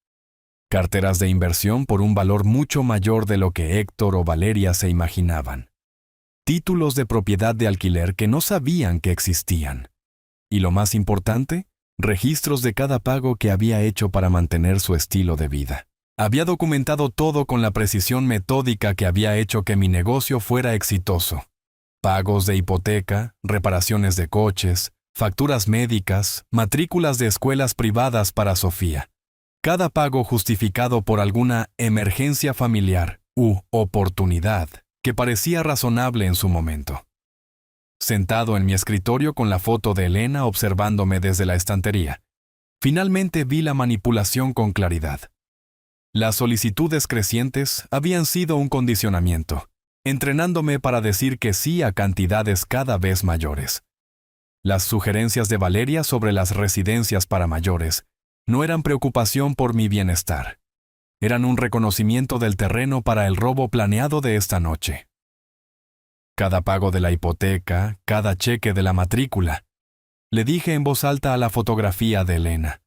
Carteras de inversión por un valor mucho mayor de lo que Héctor o Valeria se imaginaban. Títulos de propiedad de alquiler que no sabían que existían. Y lo más importante, registros de cada pago que había hecho para mantener su estilo de vida. Había documentado todo con la precisión metódica que había hecho que mi negocio fuera exitoso. Pagos de hipoteca, reparaciones de coches, facturas médicas, matrículas de escuelas privadas para Sofía. Cada pago justificado por alguna emergencia familiar u oportunidad que parecía razonable en su momento. Sentado en mi escritorio con la foto de Elena observándome desde la estantería, finalmente vi la manipulación con claridad. Las solicitudes crecientes habían sido un condicionamiento, entrenándome para decir que sí a cantidades cada vez mayores. Las sugerencias de Valeria sobre las residencias para mayores no eran preocupación por mi bienestar. Eran un reconocimiento del terreno para el robo planeado de esta noche. Cada pago de la hipoteca, cada cheque de la matrícula. Le dije en voz alta a la fotografía de Elena.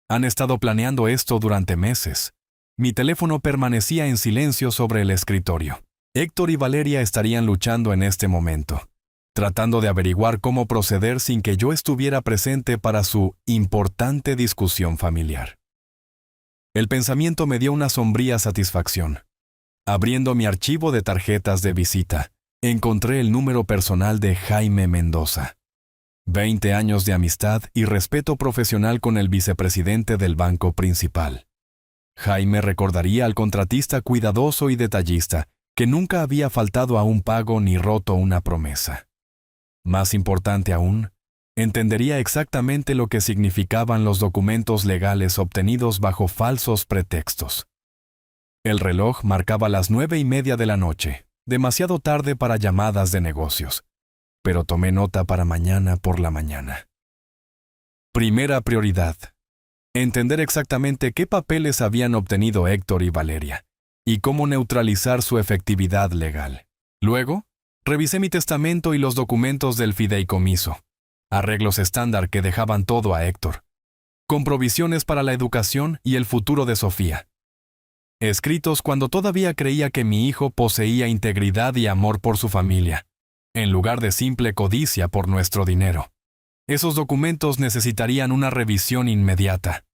Han estado planeando esto durante meses. Mi teléfono permanecía en silencio sobre el escritorio. Héctor y Valeria estarían luchando en este momento, tratando de averiguar cómo proceder sin que yo estuviera presente para su importante discusión familiar. El pensamiento me dio una sombría satisfacción. Abriendo mi archivo de tarjetas de visita, encontré el número personal de Jaime Mendoza. 20 años de amistad y respeto profesional con el vicepresidente del banco principal. Jaime recordaría al contratista cuidadoso y detallista que nunca había faltado a un pago ni roto una promesa. Más importante aún, entendería exactamente lo que significaban los documentos legales obtenidos bajo falsos pretextos. El reloj marcaba las 9:30 de la noche, demasiado tarde para llamadas de negocios, pero tomé nota para mañana por la mañana. Primera prioridad: entender exactamente qué papeles habían obtenido Héctor y Valeria, y cómo neutralizar su efectividad legal. Luego, revisé mi testamento y los documentos del fideicomiso, arreglos estándar que dejaban todo a Héctor, con provisiones para la educación y el futuro de Sofía. Escritos cuando todavía creía que mi hijo poseía integridad y amor por su familia, en lugar de simple codicia por nuestro dinero. Esos documentos necesitarían una revisión inmediata.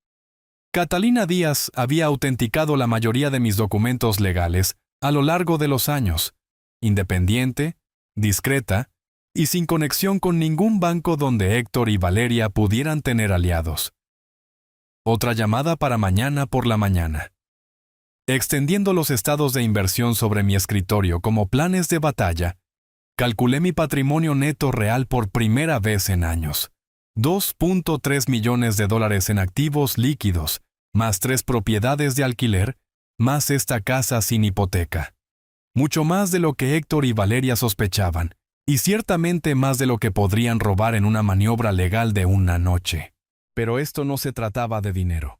Catalina Díaz había autenticado la mayoría de mis documentos legales a lo largo de los años, independiente, discreta y sin conexión con ningún banco donde Héctor y Valeria pudieran tener aliados. Otra llamada para mañana por la mañana. Extendiendo los estados de inversión sobre mi escritorio como planes de batalla, calculé mi patrimonio neto real por primera vez en años. $2.3 millones en activos líquidos, más 3 propiedades de alquiler, más esta casa sin hipoteca. Mucho más de lo que Héctor y Valeria sospechaban, y ciertamente más de lo que podrían robar en una maniobra legal de una noche. Pero esto no se trataba de dinero.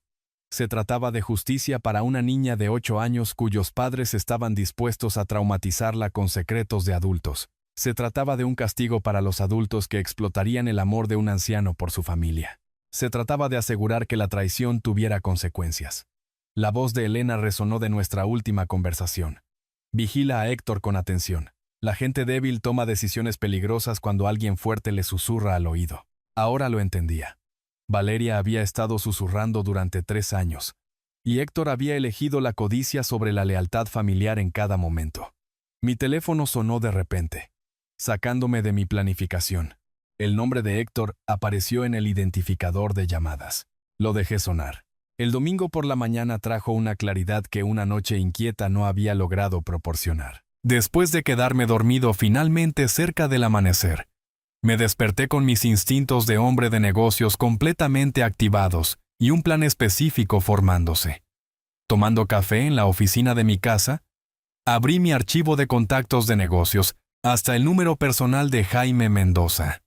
Se trataba de justicia para una niña de 8 años cuyos padres estaban dispuestos a traumatizarla con secretos de adultos. Se trataba de un castigo para los adultos que explotarían el amor de un anciano por su familia. Se trataba de asegurar que la traición tuviera consecuencias. La voz de Elena resonó de nuestra última conversación. Vigila a Héctor con atención. La gente débil toma decisiones peligrosas cuando alguien fuerte le susurra al oído. Ahora lo entendía. Valeria había estado susurrando durante 3 años, y Héctor había elegido la codicia sobre la lealtad familiar en cada momento. Mi teléfono sonó de repente, sacándome de mi planificación. El nombre de Héctor apareció en el identificador de llamadas. Lo dejé sonar. El domingo por la mañana trajo una claridad que una noche inquieta no había logrado proporcionar. Después de quedarme dormido finalmente cerca del amanecer, me desperté con mis instintos de hombre de negocios completamente activados y un plan específico formándose. Tomando café en la oficina de mi casa, abrí mi archivo de contactos de negocios hasta el número personal de Jaime Mendoza.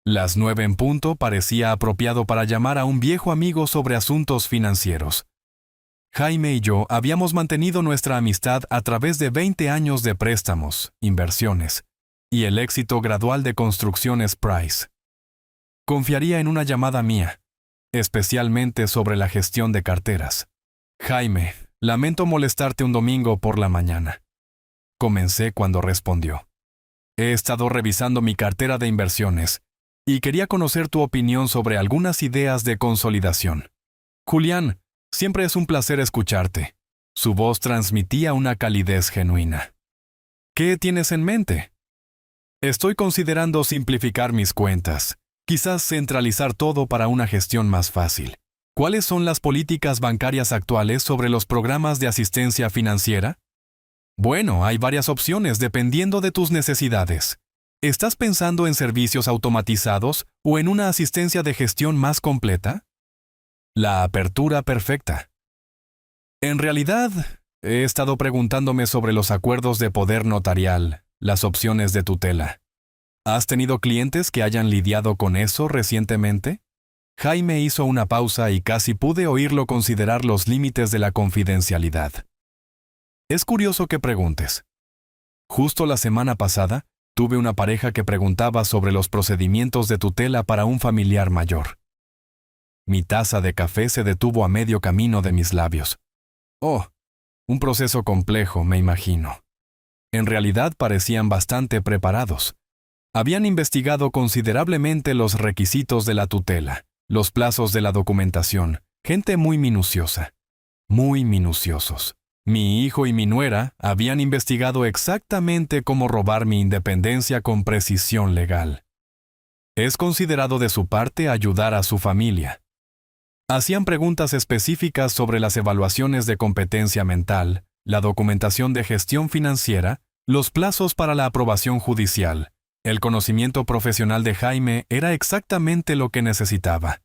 Las 9 en punto parecía apropiado para llamar a un viejo amigo sobre asuntos financieros. Jaime y yo habíamos mantenido nuestra amistad a través de 20 años de préstamos, inversiones, y el éxito gradual de Construcciones Price. Confiaría en una llamada mía, especialmente sobre la gestión de carteras. Jaime, lamento molestarte un domingo por la mañana. Comencé cuando respondió. He estado revisando mi cartera de inversiones y quería conocer tu opinión sobre algunas ideas de consolidación. Julián, siempre es un placer escucharte. Su voz transmitía una calidez genuina. ¿Qué tienes en mente? Estoy considerando simplificar mis cuentas, quizás centralizar todo para una gestión más fácil. ¿Cuáles son las políticas bancarias actuales sobre los programas de asistencia financiera? Bueno, hay varias opciones dependiendo de tus necesidades. ¿Estás pensando en servicios automatizados o en una asistencia de gestión más completa? La apertura perfecta. En realidad, he estado preguntándome sobre los acuerdos de poder notarial, las opciones de tutela. ¿Has tenido clientes que hayan lidiado con eso recientemente? Jaime hizo una pausa y casi pude oírlo considerar los límites de la confidencialidad. Es curioso que preguntes. Justo la semana pasada, tuve una pareja que preguntaba sobre los procedimientos de tutela para un familiar mayor. Mi taza de café se detuvo a medio camino de mis labios. Oh, un proceso complejo, me imagino. En realidad parecían bastante preparados. Habían investigado considerablemente los requisitos de la tutela, los plazos de la documentación, gente muy minuciosa. Muy minuciosos. Mi hijo y mi nuera habían investigado exactamente cómo robar mi independencia con precisión legal. Es considerado de su parte ayudar a su familia. Hacían preguntas específicas sobre las evaluaciones de competencia mental, la documentación de gestión financiera, los plazos para la aprobación judicial. El conocimiento profesional de Jaime era exactamente lo que necesitaba.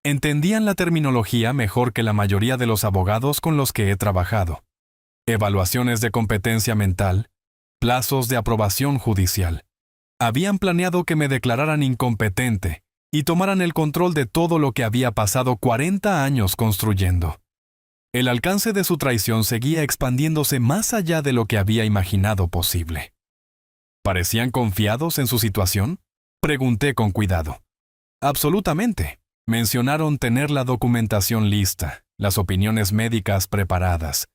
Entendían la terminología mejor que la mayoría de los abogados con los que he trabajado. Evaluaciones de competencia mental, plazos de aprobación judicial. Habían planeado que me declararan incompetente y tomaran el control de todo lo que había pasado 40 años construyendo. El alcance de su traición seguía expandiéndose más allá de lo que había imaginado posible. ¿Parecían confiados en su situación? Pregunté con cuidado. Absolutamente. Mencionaron tener la documentación lista, las opiniones médicas preparadas.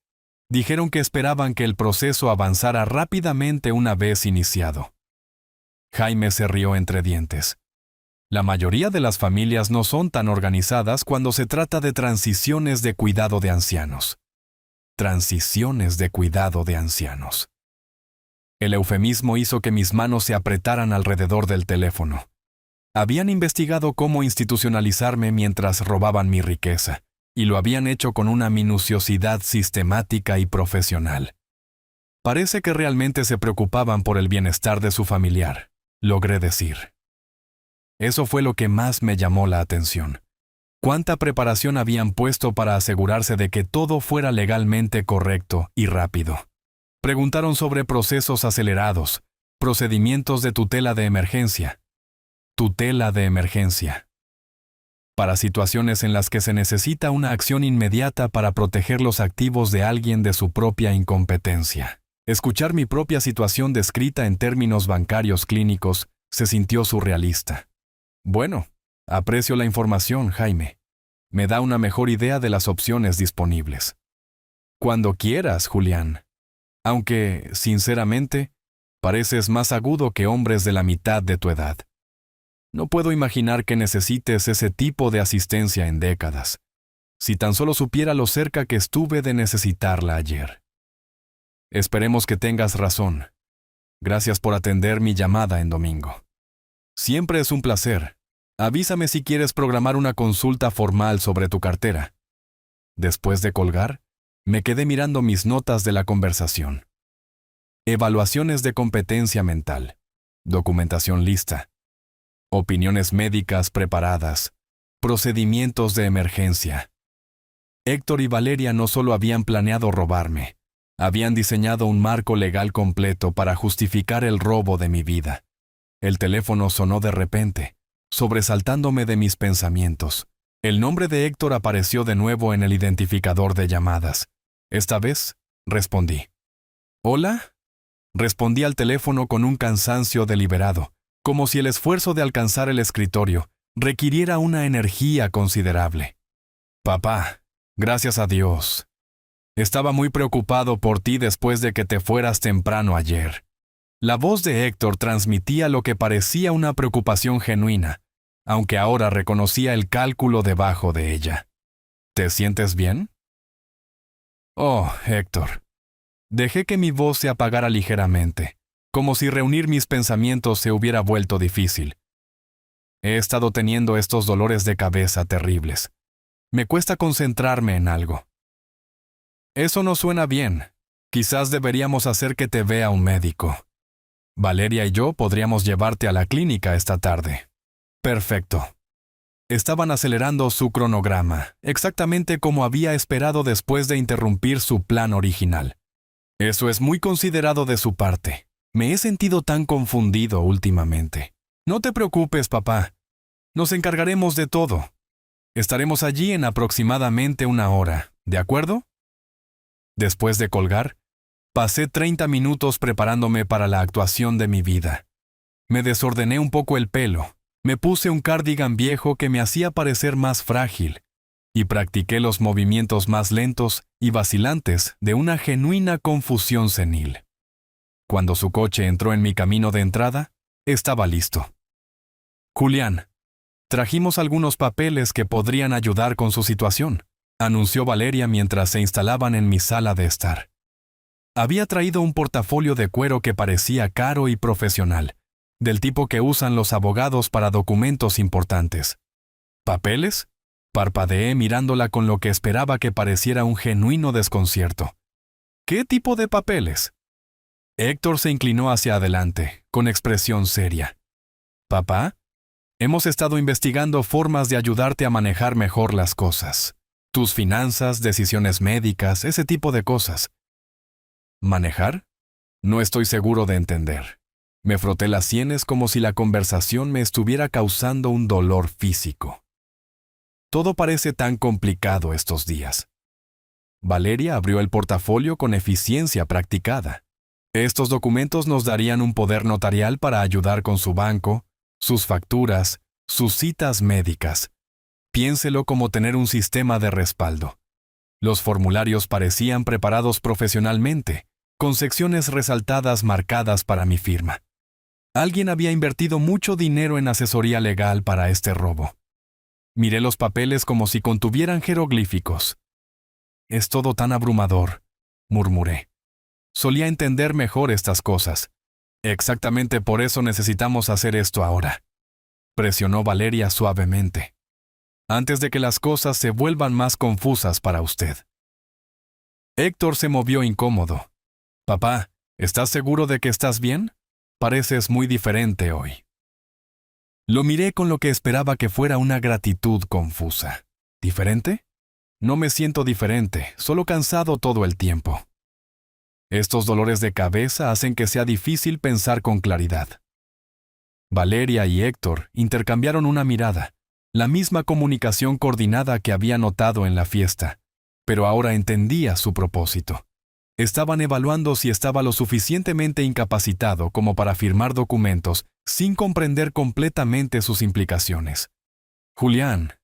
Dijeron que esperaban que el proceso avanzara rápidamente una vez iniciado. Jaime se rió entre dientes. La mayoría de las familias no son tan organizadas cuando se trata de transiciones de cuidado de ancianos. Transiciones de cuidado de ancianos. El eufemismo hizo que mis manos se apretaran alrededor del teléfono. Habían investigado cómo institucionalizarme mientras robaban mi riqueza, y lo habían hecho con una minuciosidad sistemática y profesional. Parece que realmente se preocupaban por el bienestar de su familiar, logré decir. Eso fue lo que más me llamó la atención. ¿Cuánta preparación habían puesto para asegurarse de que todo fuera legalmente correcto y rápido? Preguntaron sobre procesos acelerados, procedimientos de tutela de emergencia. Tutela de emergencia. Para situaciones en las que se necesita una acción inmediata para proteger los activos de alguien de su propia incompetencia. Escuchar mi propia situación descrita en términos bancarios clínicos se sintió surrealista. Bueno, aprecio la información, Jaime. Me da una mejor idea de las opciones disponibles. Cuando quieras, Julián. Aunque, sinceramente, pareces más agudo que hombres de la mitad de tu edad. No puedo imaginar que necesites ese tipo de asistencia en décadas. Si tan solo supiera lo cerca que estuve de necesitarla ayer. Esperemos que tengas razón. Gracias por atender mi llamada en domingo. Siempre es un placer. Avísame si quieres programar una consulta formal sobre tu cartera. Después de colgar, me quedé mirando mis notas de la conversación. Evaluaciones de competencia mental. Documentación lista. Opiniones médicas preparadas. Procedimientos de emergencia. Héctor y Valeria no solo habían planeado robarme, habían diseñado un marco legal completo para justificar el robo de mi vida. El teléfono sonó de repente, sobresaltándome de mis pensamientos. El nombre de Héctor apareció de nuevo en el identificador de llamadas. Esta vez, respondí. ¿Hola? Respondí al teléfono con un cansancio deliberado, como si el esfuerzo de alcanzar el escritorio requiriera una energía considerable. Papá, gracias a Dios. Estaba muy preocupado por ti después de que te fueras temprano ayer. La voz de Héctor transmitía lo que parecía una preocupación genuina, aunque ahora reconocía el cálculo debajo de ella. ¿Te sientes bien? Oh, Héctor. Dejé que mi voz se apagara ligeramente, como si reunir mis pensamientos se hubiera vuelto difícil. He estado teniendo estos dolores de cabeza terribles. Me cuesta concentrarme en algo. Eso no suena bien. Quizás deberíamos hacer que te vea un médico. Valeria y yo podríamos llevarte a la clínica esta tarde. Perfecto. Estaban acelerando su cronograma, exactamente como había esperado después de interrumpir su plan original. Eso es muy considerado de su parte. Me he sentido tan confundido últimamente. No te preocupes, papá. Nos encargaremos de todo. Estaremos allí en aproximadamente 1 hora, ¿de acuerdo? Después de colgar, pasé 30 minutos preparándome para la actuación de mi vida. Me desordené un poco el pelo, me puse un cardigan viejo que me hacía parecer más frágil, y practiqué los movimientos más lentos y vacilantes de una genuina confusión senil. Cuando su coche entró en mi camino de entrada, estaba listo. Julián, trajimos algunos papeles que podrían ayudar con su situación, anunció Valeria mientras se instalaban en mi sala de estar. Había traído un portafolio de cuero que parecía caro y profesional, del tipo que usan los abogados para documentos importantes. ¿Papeles? Parpadeé mirándola con lo que esperaba que pareciera un genuino desconcierto. ¿Qué tipo de papeles? Héctor se inclinó hacia adelante, con expresión seria. Papá, hemos estado investigando formas de ayudarte a manejar mejor las cosas. Tus finanzas, decisiones médicas, ese tipo de cosas. ¿Manejar? No estoy seguro de entender. Me froté las sienes como si la conversación me estuviera causando un dolor físico. Todo parece tan complicado estos días. Valeria abrió el portafolio con eficiencia practicada. Estos documentos nos darían un poder notarial para ayudar con su banco, sus facturas, sus citas médicas. Piénselo como tener un sistema de respaldo. Los formularios parecían preparados profesionalmente, con secciones resaltadas marcadas para mi firma. Alguien había invertido mucho dinero en asesoría legal para este robo. Miré los papeles como si contuvieran jeroglíficos. Es todo tan abrumador, murmuré. Solía entender mejor estas cosas. Exactamente por eso necesitamos hacer esto ahora. Presionó Valeria suavemente. Antes de que las cosas se vuelvan más confusas para usted. Héctor se movió incómodo. Papá, ¿estás seguro de que estás bien? Pareces muy diferente hoy. Lo miré con lo que esperaba que fuera una gratitud confusa. ¿Diferente? No me siento diferente, solo cansado todo el tiempo. Estos dolores de cabeza hacen que sea difícil pensar con claridad. Valeria y Héctor intercambiaron una mirada, la misma comunicación coordinada que había notado en la fiesta, pero ahora entendía su propósito. Estaban evaluando si estaba lo suficientemente incapacitado como para firmar documentos sin comprender completamente sus implicaciones. Julián,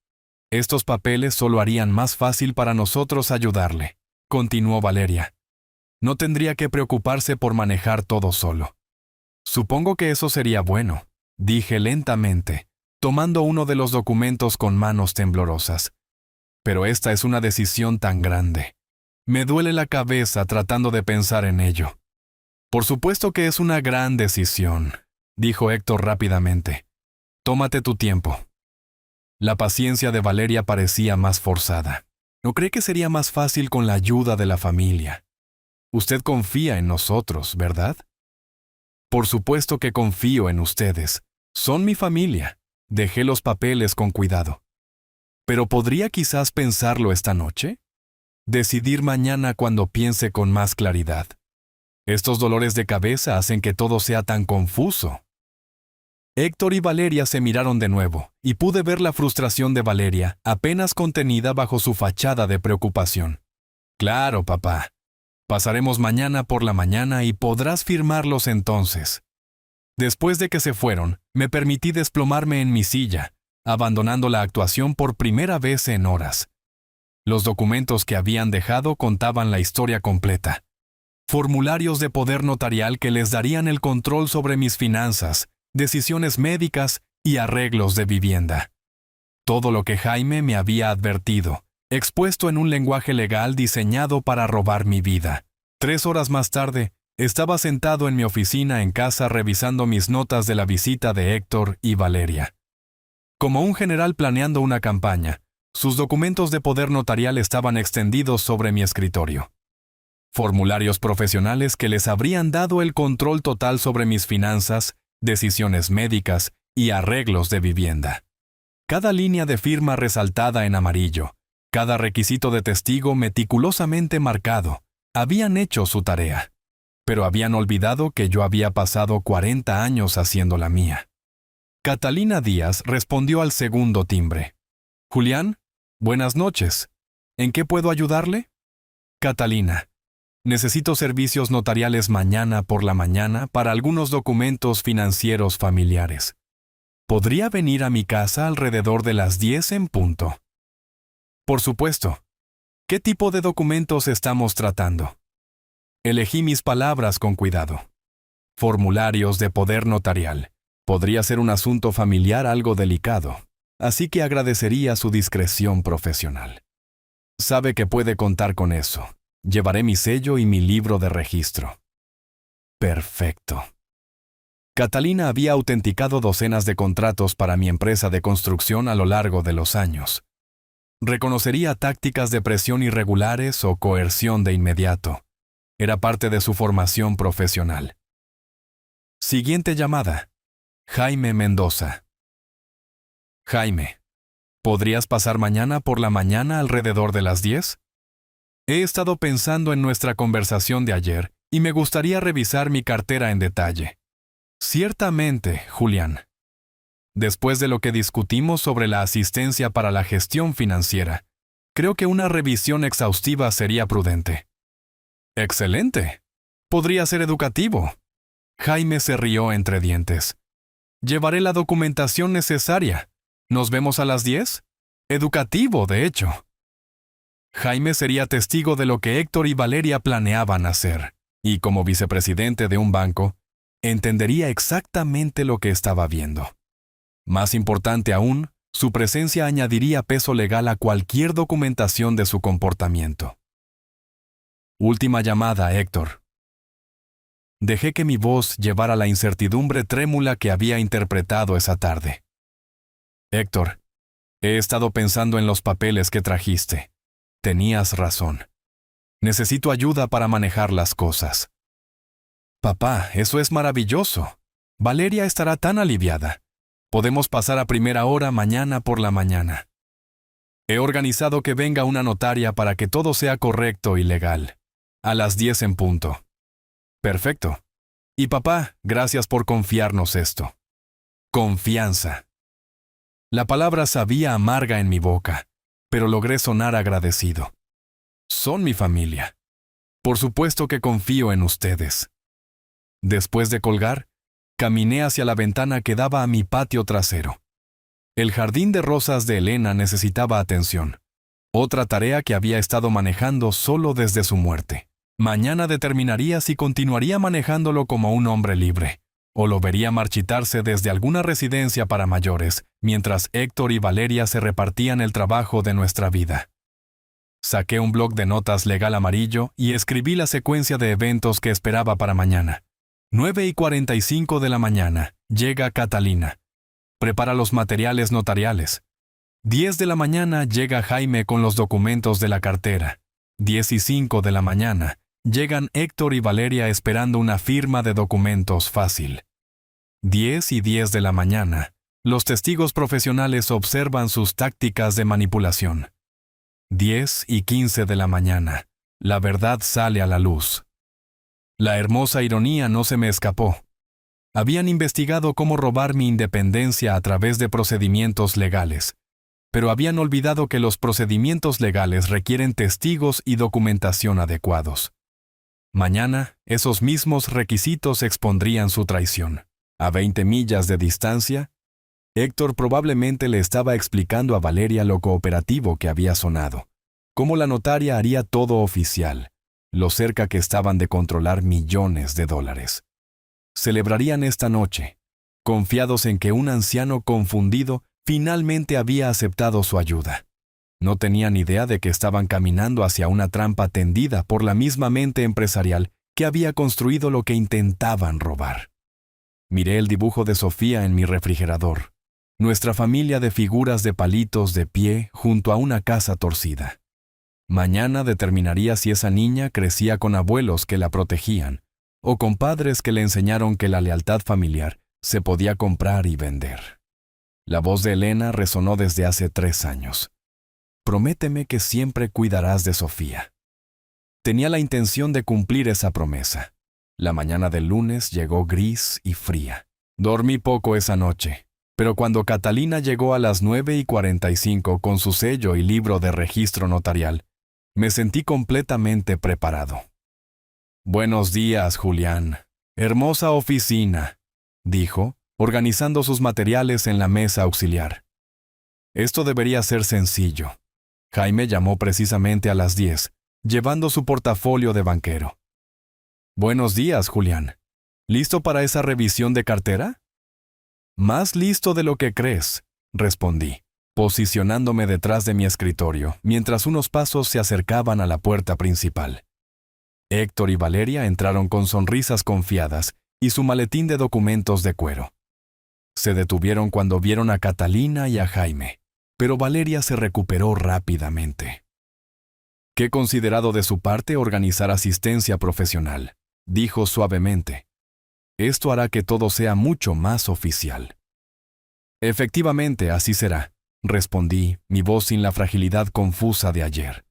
estos papeles solo harían más fácil para nosotros ayudarle, continuó Valeria. No tendría que preocuparse por manejar todo solo. Supongo que eso sería bueno, dije lentamente, tomando uno de los documentos con manos temblorosas. Pero esta es una decisión tan grande. Me duele la cabeza tratando de pensar en ello. Por supuesto que es una gran decisión, dijo Héctor rápidamente. Tómate tu tiempo. La paciencia de Valeria parecía más forzada. ¿No cree que sería más fácil con la ayuda de la familia? Usted confía en nosotros, ¿verdad? Por supuesto que confío en ustedes. Son mi familia. Dejé los papeles con cuidado. ¿Pero podría quizás pensarlo esta noche? Decidir mañana cuando piense con más claridad. Estos dolores de cabeza hacen que todo sea tan confuso. Héctor y Valeria se miraron de nuevo, y pude ver la frustración de Valeria, apenas contenida bajo su fachada de preocupación. Claro, papá. Pasaremos mañana por la mañana y podrás firmarlos entonces. Después de que se fueron, me permití desplomarme en mi silla, abandonando la actuación por primera vez en horas. Los documentos que habían dejado contaban la historia completa. Formularios de poder notarial que les darían el control sobre mis finanzas, decisiones médicas y arreglos de vivienda. Todo lo que Jaime me había advertido, expuesto en un lenguaje legal diseñado para robar mi vida. 3 horas más tarde, estaba sentado en mi oficina en casa revisando mis notas de la visita de Héctor y Valeria. Como un general planeando una campaña, sus documentos de poder notarial estaban extendidos sobre mi escritorio. Formularios profesionales que les habrían dado el control total sobre mis finanzas, decisiones médicas y arreglos de vivienda. Cada línea de firma resaltada en amarillo, cada requisito de testigo meticulosamente marcado, habían hecho su tarea. Pero habían olvidado que yo había pasado 40 años haciendo la mía. Catalina Díaz respondió al segundo timbre. «Julián, buenas noches. ¿En qué puedo ayudarle?» «Catalina, necesito servicios notariales mañana por la mañana para algunos documentos financieros familiares. ¿Podría venir a mi casa alrededor de las 10 en punto?» «Por supuesto. ¿Qué tipo de documentos estamos tratando?» Elegí mis palabras con cuidado. Formularios de poder notarial. Podría ser un asunto familiar algo delicado, así que agradecería su discreción profesional. Sabe que puede contar con eso. Llevaré mi sello y mi libro de registro. Perfecto. Catalina había autenticado docenas de contratos para mi empresa de construcción a lo largo de los años. Reconocería tácticas de presión irregulares o coerción de inmediato. Era parte de su formación profesional. Siguiente llamada. Jaime Mendoza. Jaime, ¿podrías pasar mañana por la mañana alrededor de las 10? He estado pensando en nuestra conversación de ayer y me gustaría revisar mi cartera en detalle. Ciertamente, Julián. Después de lo que discutimos sobre la asistencia para la gestión financiera, creo que una revisión exhaustiva sería prudente. Excelente. Podría ser educativo. Jaime se rió entre dientes. Llevaré la documentación necesaria. ¿Nos vemos a las 10? Educativo, de hecho. Jaime sería testigo de lo que Héctor y Valeria planeaban hacer, y como vicepresidente de un banco, entendería exactamente lo que estaba viendo. Más importante aún, su presencia añadiría peso legal a cualquier documentación de su comportamiento. Última llamada, Héctor. Dejé que mi voz llevara la incertidumbre trémula que había interpretado esa tarde. Héctor, he estado pensando en los papeles que trajiste. Tenías razón. Necesito ayuda para manejar las cosas. Papá, eso es maravilloso. Valeria estará tan aliviada. Podemos pasar a primera hora mañana por la mañana. He organizado que venga una notaria para que todo sea correcto y legal. A las 10 en punto. Perfecto. Y papá, gracias por confiarnos esto. Confianza. La palabra sabía amarga en mi boca, pero logré sonar agradecido. Son mi familia. Por supuesto que confío en ustedes. Después de colgar, caminé hacia la ventana que daba a mi patio trasero. El jardín de rosas de Elena necesitaba atención. Otra tarea que había estado manejando solo desde su muerte. Mañana determinaría si continuaría manejándolo como un hombre libre, o lo vería marchitarse desde alguna residencia para mayores, mientras Héctor y Valeria se repartían el trabajo de nuestra vida. Saqué un bloc de notas legal amarillo y escribí la secuencia de eventos que esperaba para mañana. 9:45 de la mañana, llega Catalina. Prepara los materiales notariales. 10 de la mañana llega Jaime con los documentos de la cartera. 10:05 de la mañana, llegan Héctor y Valeria esperando una firma de documentos fácil. 10:10 de la mañana, los testigos profesionales observan sus tácticas de manipulación. 10:15 de la mañana, la verdad sale a la luz. La hermosa ironía no se me escapó. Habían investigado cómo robar mi independencia a través de procedimientos legales, pero habían olvidado que los procedimientos legales requieren testigos y documentación adecuados. Mañana, esos mismos requisitos expondrían su traición. A 20 millas de distancia, Héctor probablemente le estaba explicando a Valeria lo cooperativo que había sonado, cómo la notaria haría todo oficial, lo cerca que estaban de controlar millones de dólares. Celebrarían esta noche, confiados en que un anciano confundido finalmente había aceptado su ayuda. No tenían idea de que estaban caminando hacia una trampa tendida por la misma mente empresarial que había construido lo que intentaban robar. Miré el dibujo de Sofía en mi refrigerador, nuestra familia de figuras de palitos de pie junto a una casa torcida. Mañana determinaría si esa niña crecía con abuelos que la protegían o con padres que le enseñaron que la lealtad familiar se podía comprar y vender. La voz de Elena resonó desde hace 3 años. Prométeme que siempre cuidarás de Sofía. Tenía la intención de cumplir esa promesa. La mañana del lunes llegó gris y fría. Dormí poco esa noche, pero cuando Catalina llegó a las 9:45 con su sello y libro de registro notarial, me sentí completamente preparado. «Buenos días, Julián. Hermosa oficina», dijo, organizando sus materiales en la mesa auxiliar. Esto debería ser sencillo. Jaime llamó precisamente a las 10, llevando su portafolio de banquero. «Buenos días, Julián. ¿Listo para esa revisión de cartera?» «Más listo de lo que crees», respondí, posicionándome detrás de mi escritorio, mientras unos pasos se acercaban a la puerta principal. Héctor y Valeria entraron con sonrisas confiadas y su maletín de documentos de cuero. Se detuvieron cuando vieron a Catalina y a Jaime, pero Valeria se recuperó rápidamente. «Qué considerado de su parte organizar asistencia profesional», dijo suavemente. «Esto hará que todo sea mucho más oficial». «Efectivamente, así será», respondí, mi voz sin la fragilidad confusa de ayer.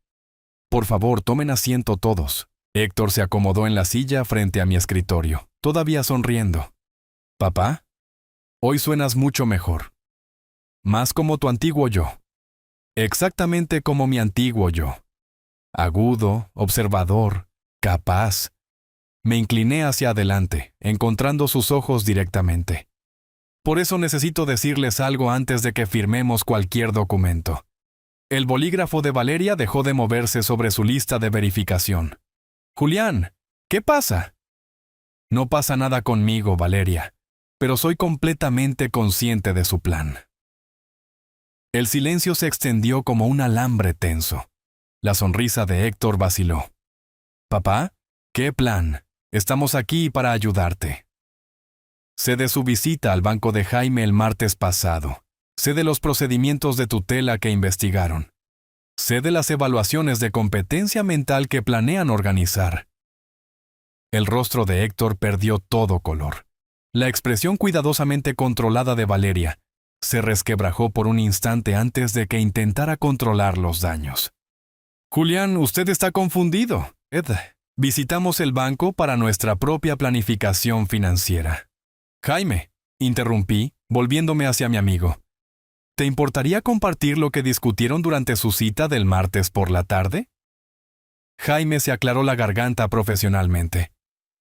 «Por favor, tomen asiento todos». Héctor se acomodó en la silla frente a mi escritorio, todavía sonriendo. «Papá, hoy suenas mucho mejor. Más como tu antiguo yo». «Exactamente como mi antiguo yo. Agudo, observador, capaz». Me incliné hacia adelante, encontrando sus ojos directamente. «Por eso necesito decirles algo antes de que firmemos cualquier documento». El bolígrafo de Valeria dejó de moverse sobre su lista de verificación. «Julián, ¿qué pasa?» «No pasa nada conmigo, Valeria, pero soy completamente consciente de su plan». El silencio se extendió como un alambre tenso. La sonrisa de Héctor vaciló. «Papá, ¿qué plan? Estamos aquí para ayudarte». «Sé de su visita al banco de Jaime el martes pasado. Sé de los procedimientos de tutela que investigaron. Sé de las evaluaciones de competencia mental que planean organizar». El rostro de Héctor perdió todo color. La expresión cuidadosamente controlada de Valeria se resquebrajó por un instante antes de que intentara controlar los daños. «Julián, usted está confundido, Ed. Visitamos el banco para nuestra propia planificación financiera». «Jaime», interrumpí, volviéndome hacia mi amigo. «¿Te importaría compartir lo que discutieron durante su cita del martes por la tarde?» Jaime se aclaró la garganta profesionalmente.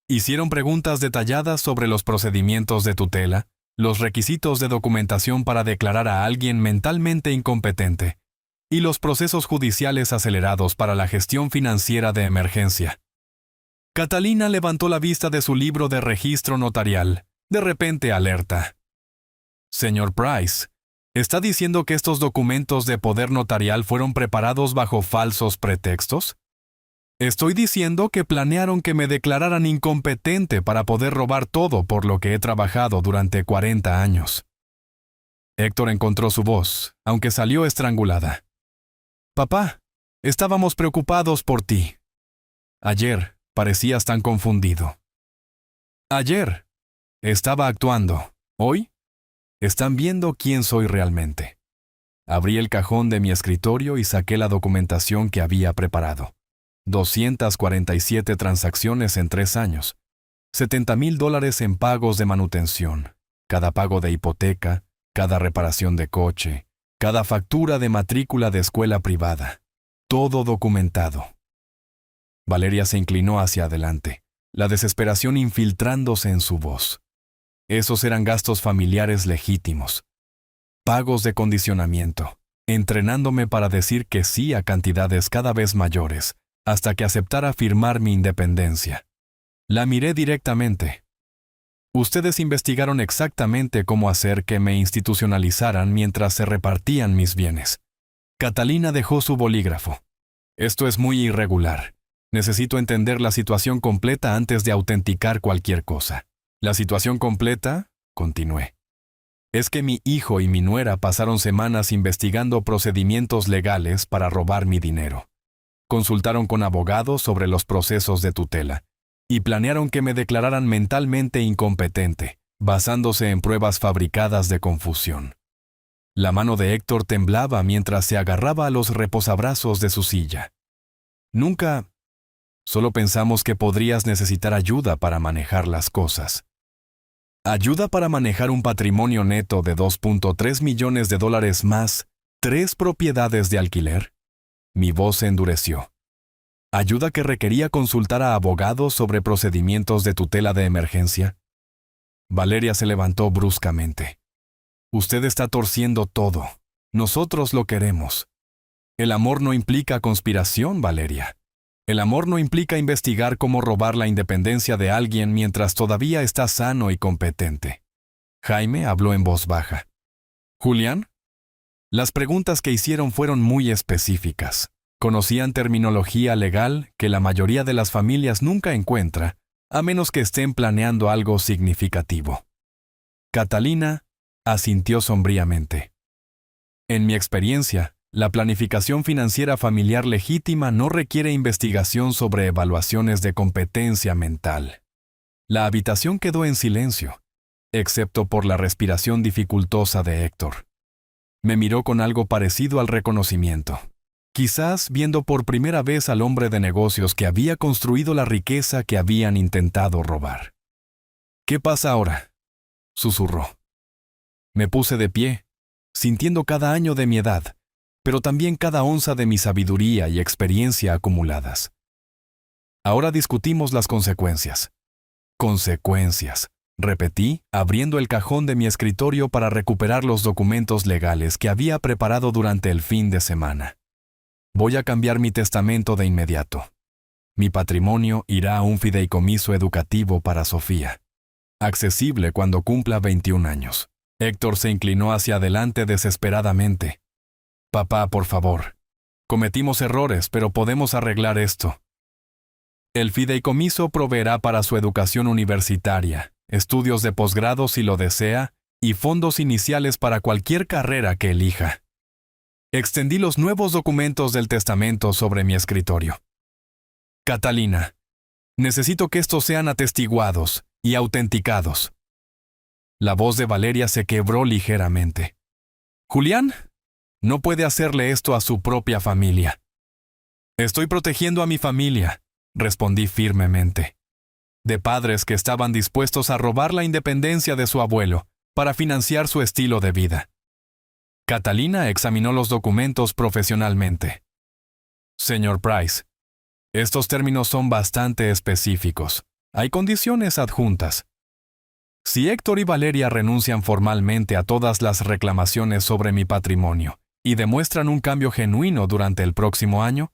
Hicieron preguntas detalladas sobre los procedimientos de tutela, los requisitos de documentación para declarar a alguien mentalmente incompetente y los procesos judiciales acelerados para la gestión financiera de emergencia. Catalina levantó la vista de su libro de registro notarial, de repente alerta. «Señor Price, ¿está diciendo que estos documentos de poder notarial fueron preparados bajo falsos pretextos?» «Estoy diciendo que planearon que me declararan incompetente para poder robar todo por lo que he trabajado durante 40 años». Héctor encontró su voz, aunque salió estrangulada. «Papá, estábamos preocupados por ti. Ayer parecías tan confundido. Ayer estaba actuando. Hoy están viendo quién soy realmente». Abrí el cajón de mi escritorio y saqué la documentación que había preparado. 247 transacciones en 3 años. $70,000 en pagos de manutención. Cada pago de hipoteca, cada reparación de coche, cada factura de matrícula de escuela privada. Todo documentado. Valeria se inclinó hacia adelante, la desesperación infiltrándose en su voz. Esos eran gastos familiares legítimos. Pagos de condicionamiento, entrenándome para decir que sí a cantidades cada vez mayores, hasta que aceptara firmar mi independencia. La miré directamente. Ustedes investigaron exactamente cómo hacer que me institucionalizaran mientras se repartían mis bienes. Catalina dejó su bolígrafo. Esto es muy irregular. Necesito entender la situación completa antes de autenticar cualquier cosa. La situación completa, continué, es que mi hijo y mi nuera pasaron semanas investigando procedimientos legales para robar mi dinero. Consultaron con abogados sobre los procesos de tutela y planearon que me declararan mentalmente incompetente, basándose en pruebas fabricadas de confusión. La mano de Héctor temblaba mientras se agarraba a los reposabrazos de su silla. Nunca. Solo pensamos que podrías necesitar ayuda para manejar las cosas. ¿Ayuda para manejar un patrimonio neto de $2.3 millones más 3 propiedades de alquiler? Mi voz se endureció. ¿Ayuda que requería consultar a abogados sobre procedimientos de tutela de emergencia? Valeria se levantó bruscamente. Usted está torciendo todo. Nosotros lo queremos. El amor no implica conspiración, Valeria. El amor no implica investigar cómo robar la independencia de alguien mientras todavía está sano y competente. Jaime habló en voz baja. ¿Julián? Las preguntas que hicieron fueron muy específicas. Conocían terminología legal que la mayoría de las familias nunca encuentra, a menos que estén planeando algo significativo. Catalina asintió sombríamente. En mi experiencia, la planificación financiera familiar legítima no requiere investigación sobre evaluaciones de competencia mental. La habitación quedó en silencio, excepto por la respiración dificultosa de Héctor. Me miró con algo parecido al reconocimiento, quizás viendo por primera vez al hombre de negocios que había construido la riqueza que habían intentado robar. ¿Qué pasa ahora?, susurró. Me puse de pie, sintiendo cada año de mi edad, pero también cada onza de mi sabiduría y experiencia acumuladas. Ahora discutimos las consecuencias. Consecuencias, repetí, abriendo el cajón de mi escritorio para recuperar los documentos legales que había preparado durante el fin de semana. Voy a cambiar mi testamento de inmediato. Mi patrimonio irá a un fideicomiso educativo para Sofía, accesible cuando cumpla 21 años. Héctor se inclinó hacia adelante desesperadamente. Papá, por favor. Cometimos errores, pero podemos arreglar esto. El fideicomiso proveerá para su educación universitaria, estudios de posgrado si lo desea, y fondos iniciales para cualquier carrera que elija. Extendí los nuevos documentos del testamento sobre mi escritorio. Catalina, necesito que estos sean atestiguados y autenticados. La voz de Valeria se quebró ligeramente. ¿Julián? No puede hacerle esto a su propia familia. Estoy protegiendo a mi familia, respondí firmemente, de padres que estaban dispuestos a robar la independencia de su abuelo para financiar su estilo de vida. Catalina examinó los documentos profesionalmente. Señor Price, estos términos son bastante específicos. Hay condiciones adjuntas. Si Héctor y Valeria renuncian formalmente a todas las reclamaciones sobre mi patrimonio y demuestran un cambio genuino durante el próximo año,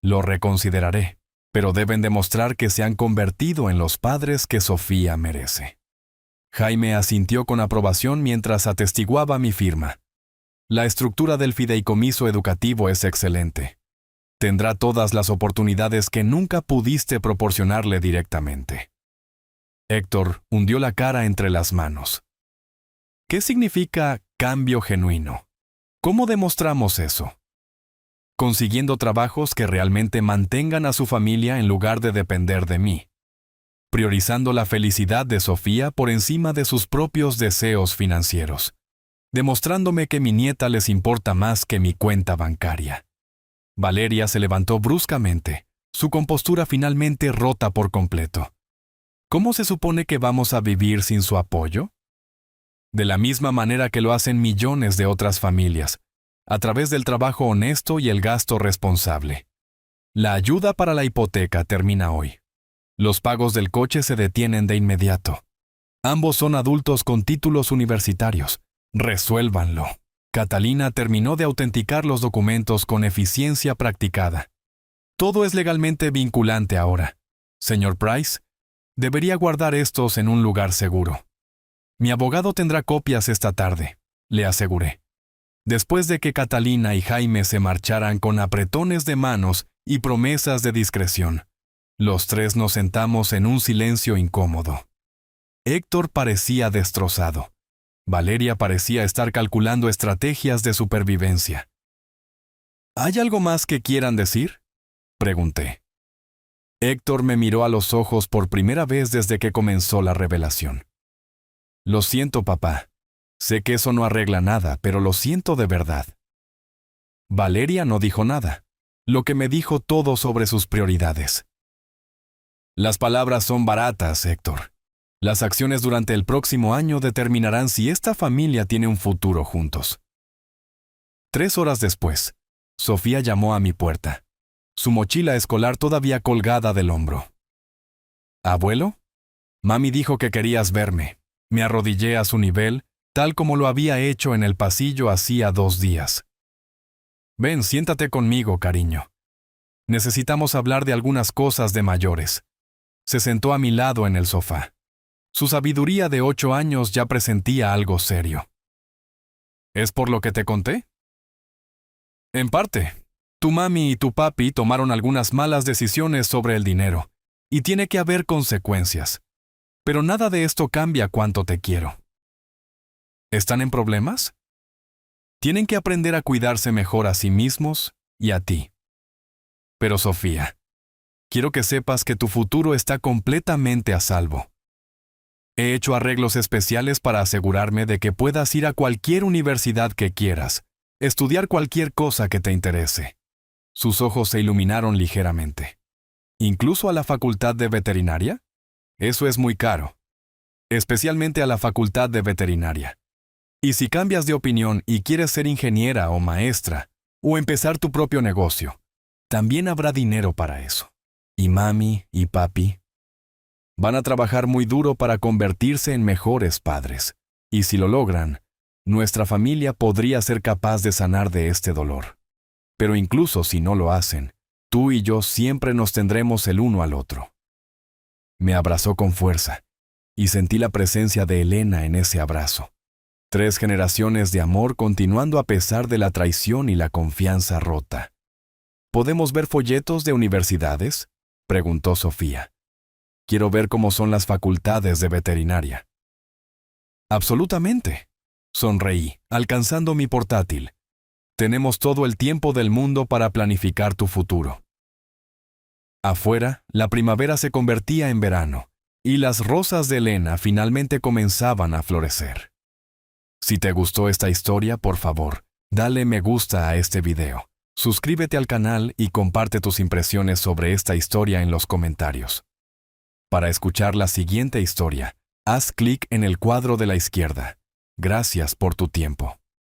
lo reconsideraré, pero deben demostrar que se han convertido en los padres que Sofía merece. Jaime asintió con aprobación mientras atestiguaba mi firma. La estructura del fideicomiso educativo es excelente. Tendrá todas las oportunidades que nunca pudiste proporcionarle directamente. Héctor hundió la cara entre las manos. ¿Qué significa cambio genuino? ¿Cómo demostramos eso? Consiguiendo trabajos que realmente mantengan a su familia en lugar de depender de mí. Priorizando la felicidad de Sofía por encima de sus propios deseos financieros. Demostrándome que mi nieta les importa más que mi cuenta bancaria. Valeria se levantó bruscamente, su compostura finalmente rota por completo. ¿Cómo se supone que vamos a vivir sin su apoyo? De la misma manera que lo hacen millones de otras familias, a través del trabajo honesto y el gasto responsable. La ayuda para la hipoteca termina hoy. Los pagos del coche se detienen de inmediato. Ambos son adultos con títulos universitarios. Resuélvanlo. Catalina terminó de autenticar los documentos con eficiencia practicada. Todo es legalmente vinculante ahora. Señor Price, debería guardar estos en un lugar seguro. Mi abogado tendrá copias esta tarde, le aseguré. Después de que Catalina y Jaime se marcharan con apretones de manos y promesas de discreción, los tres nos sentamos en un silencio incómodo. Héctor parecía destrozado. Valeria parecía estar calculando estrategias de supervivencia. ¿Hay algo más que quieran decir?, pregunté. Héctor me miró a los ojos por primera vez desde que comenzó la revelación. Lo siento, papá. Sé que eso no arregla nada, pero lo siento de verdad. Valeria no dijo nada, lo que me dijo todo sobre sus prioridades. Las palabras son baratas, Héctor. Las acciones durante el próximo año determinarán si esta familia tiene un futuro juntos. 3 horas después, Sofía llamó a mi puerta, su mochila escolar todavía colgada del hombro. ¿Abuelo? Mami dijo que querías verme. Me arrodillé a su nivel, tal como lo había hecho en el pasillo hacía 2 días. Ven, siéntate conmigo, cariño. Necesitamos hablar de algunas cosas de mayores. Se sentó a mi lado en el sofá. Su sabiduría de 8 años ya presentía algo serio. ¿Es por lo que te conté? En parte. Tu mami y tu papi tomaron algunas malas decisiones sobre el dinero, y tiene que haber consecuencias. Pero nada de esto cambia cuánto te quiero. ¿Están en problemas? Tienen que aprender a cuidarse mejor a sí mismos y a ti. Pero Sofía, quiero que sepas que tu futuro está completamente a salvo. He hecho arreglos especiales para asegurarme de que puedas ir a cualquier universidad que quieras, estudiar cualquier cosa que te interese. Sus ojos se iluminaron ligeramente. ¿Incluso a la facultad de veterinaria? Eso es muy caro. Especialmente a la facultad de veterinaria. Y si cambias de opinión y quieres ser ingeniera o maestra, o empezar tu propio negocio, también habrá dinero para eso. Y mami y papi van a trabajar muy duro para convertirse en mejores padres. Y si lo logran, nuestra familia podría ser capaz de sanar de este dolor. Pero incluso si no lo hacen, tú y yo siempre nos tendremos el uno al otro. Me abrazó con fuerza, y sentí la presencia de Elena en ese abrazo. 3 generaciones de amor continuando a pesar de la traición y la confianza rota. ¿Podemos ver folletos de universidades?, preguntó Sofía. Quiero ver cómo son las facultades de veterinaria. Absolutamente, sonreí, alcanzando mi portátil. Tenemos todo el tiempo del mundo para planificar tu futuro. Afuera, la primavera se convertía en verano, y las rosas de Elena finalmente comenzaban a florecer. Si te gustó esta historia, por favor, dale me gusta a este video. Suscríbete al canal y comparte tus impresiones sobre esta historia en los comentarios. Para escuchar la siguiente historia, haz clic en el cuadro de la izquierda. Gracias por tu tiempo.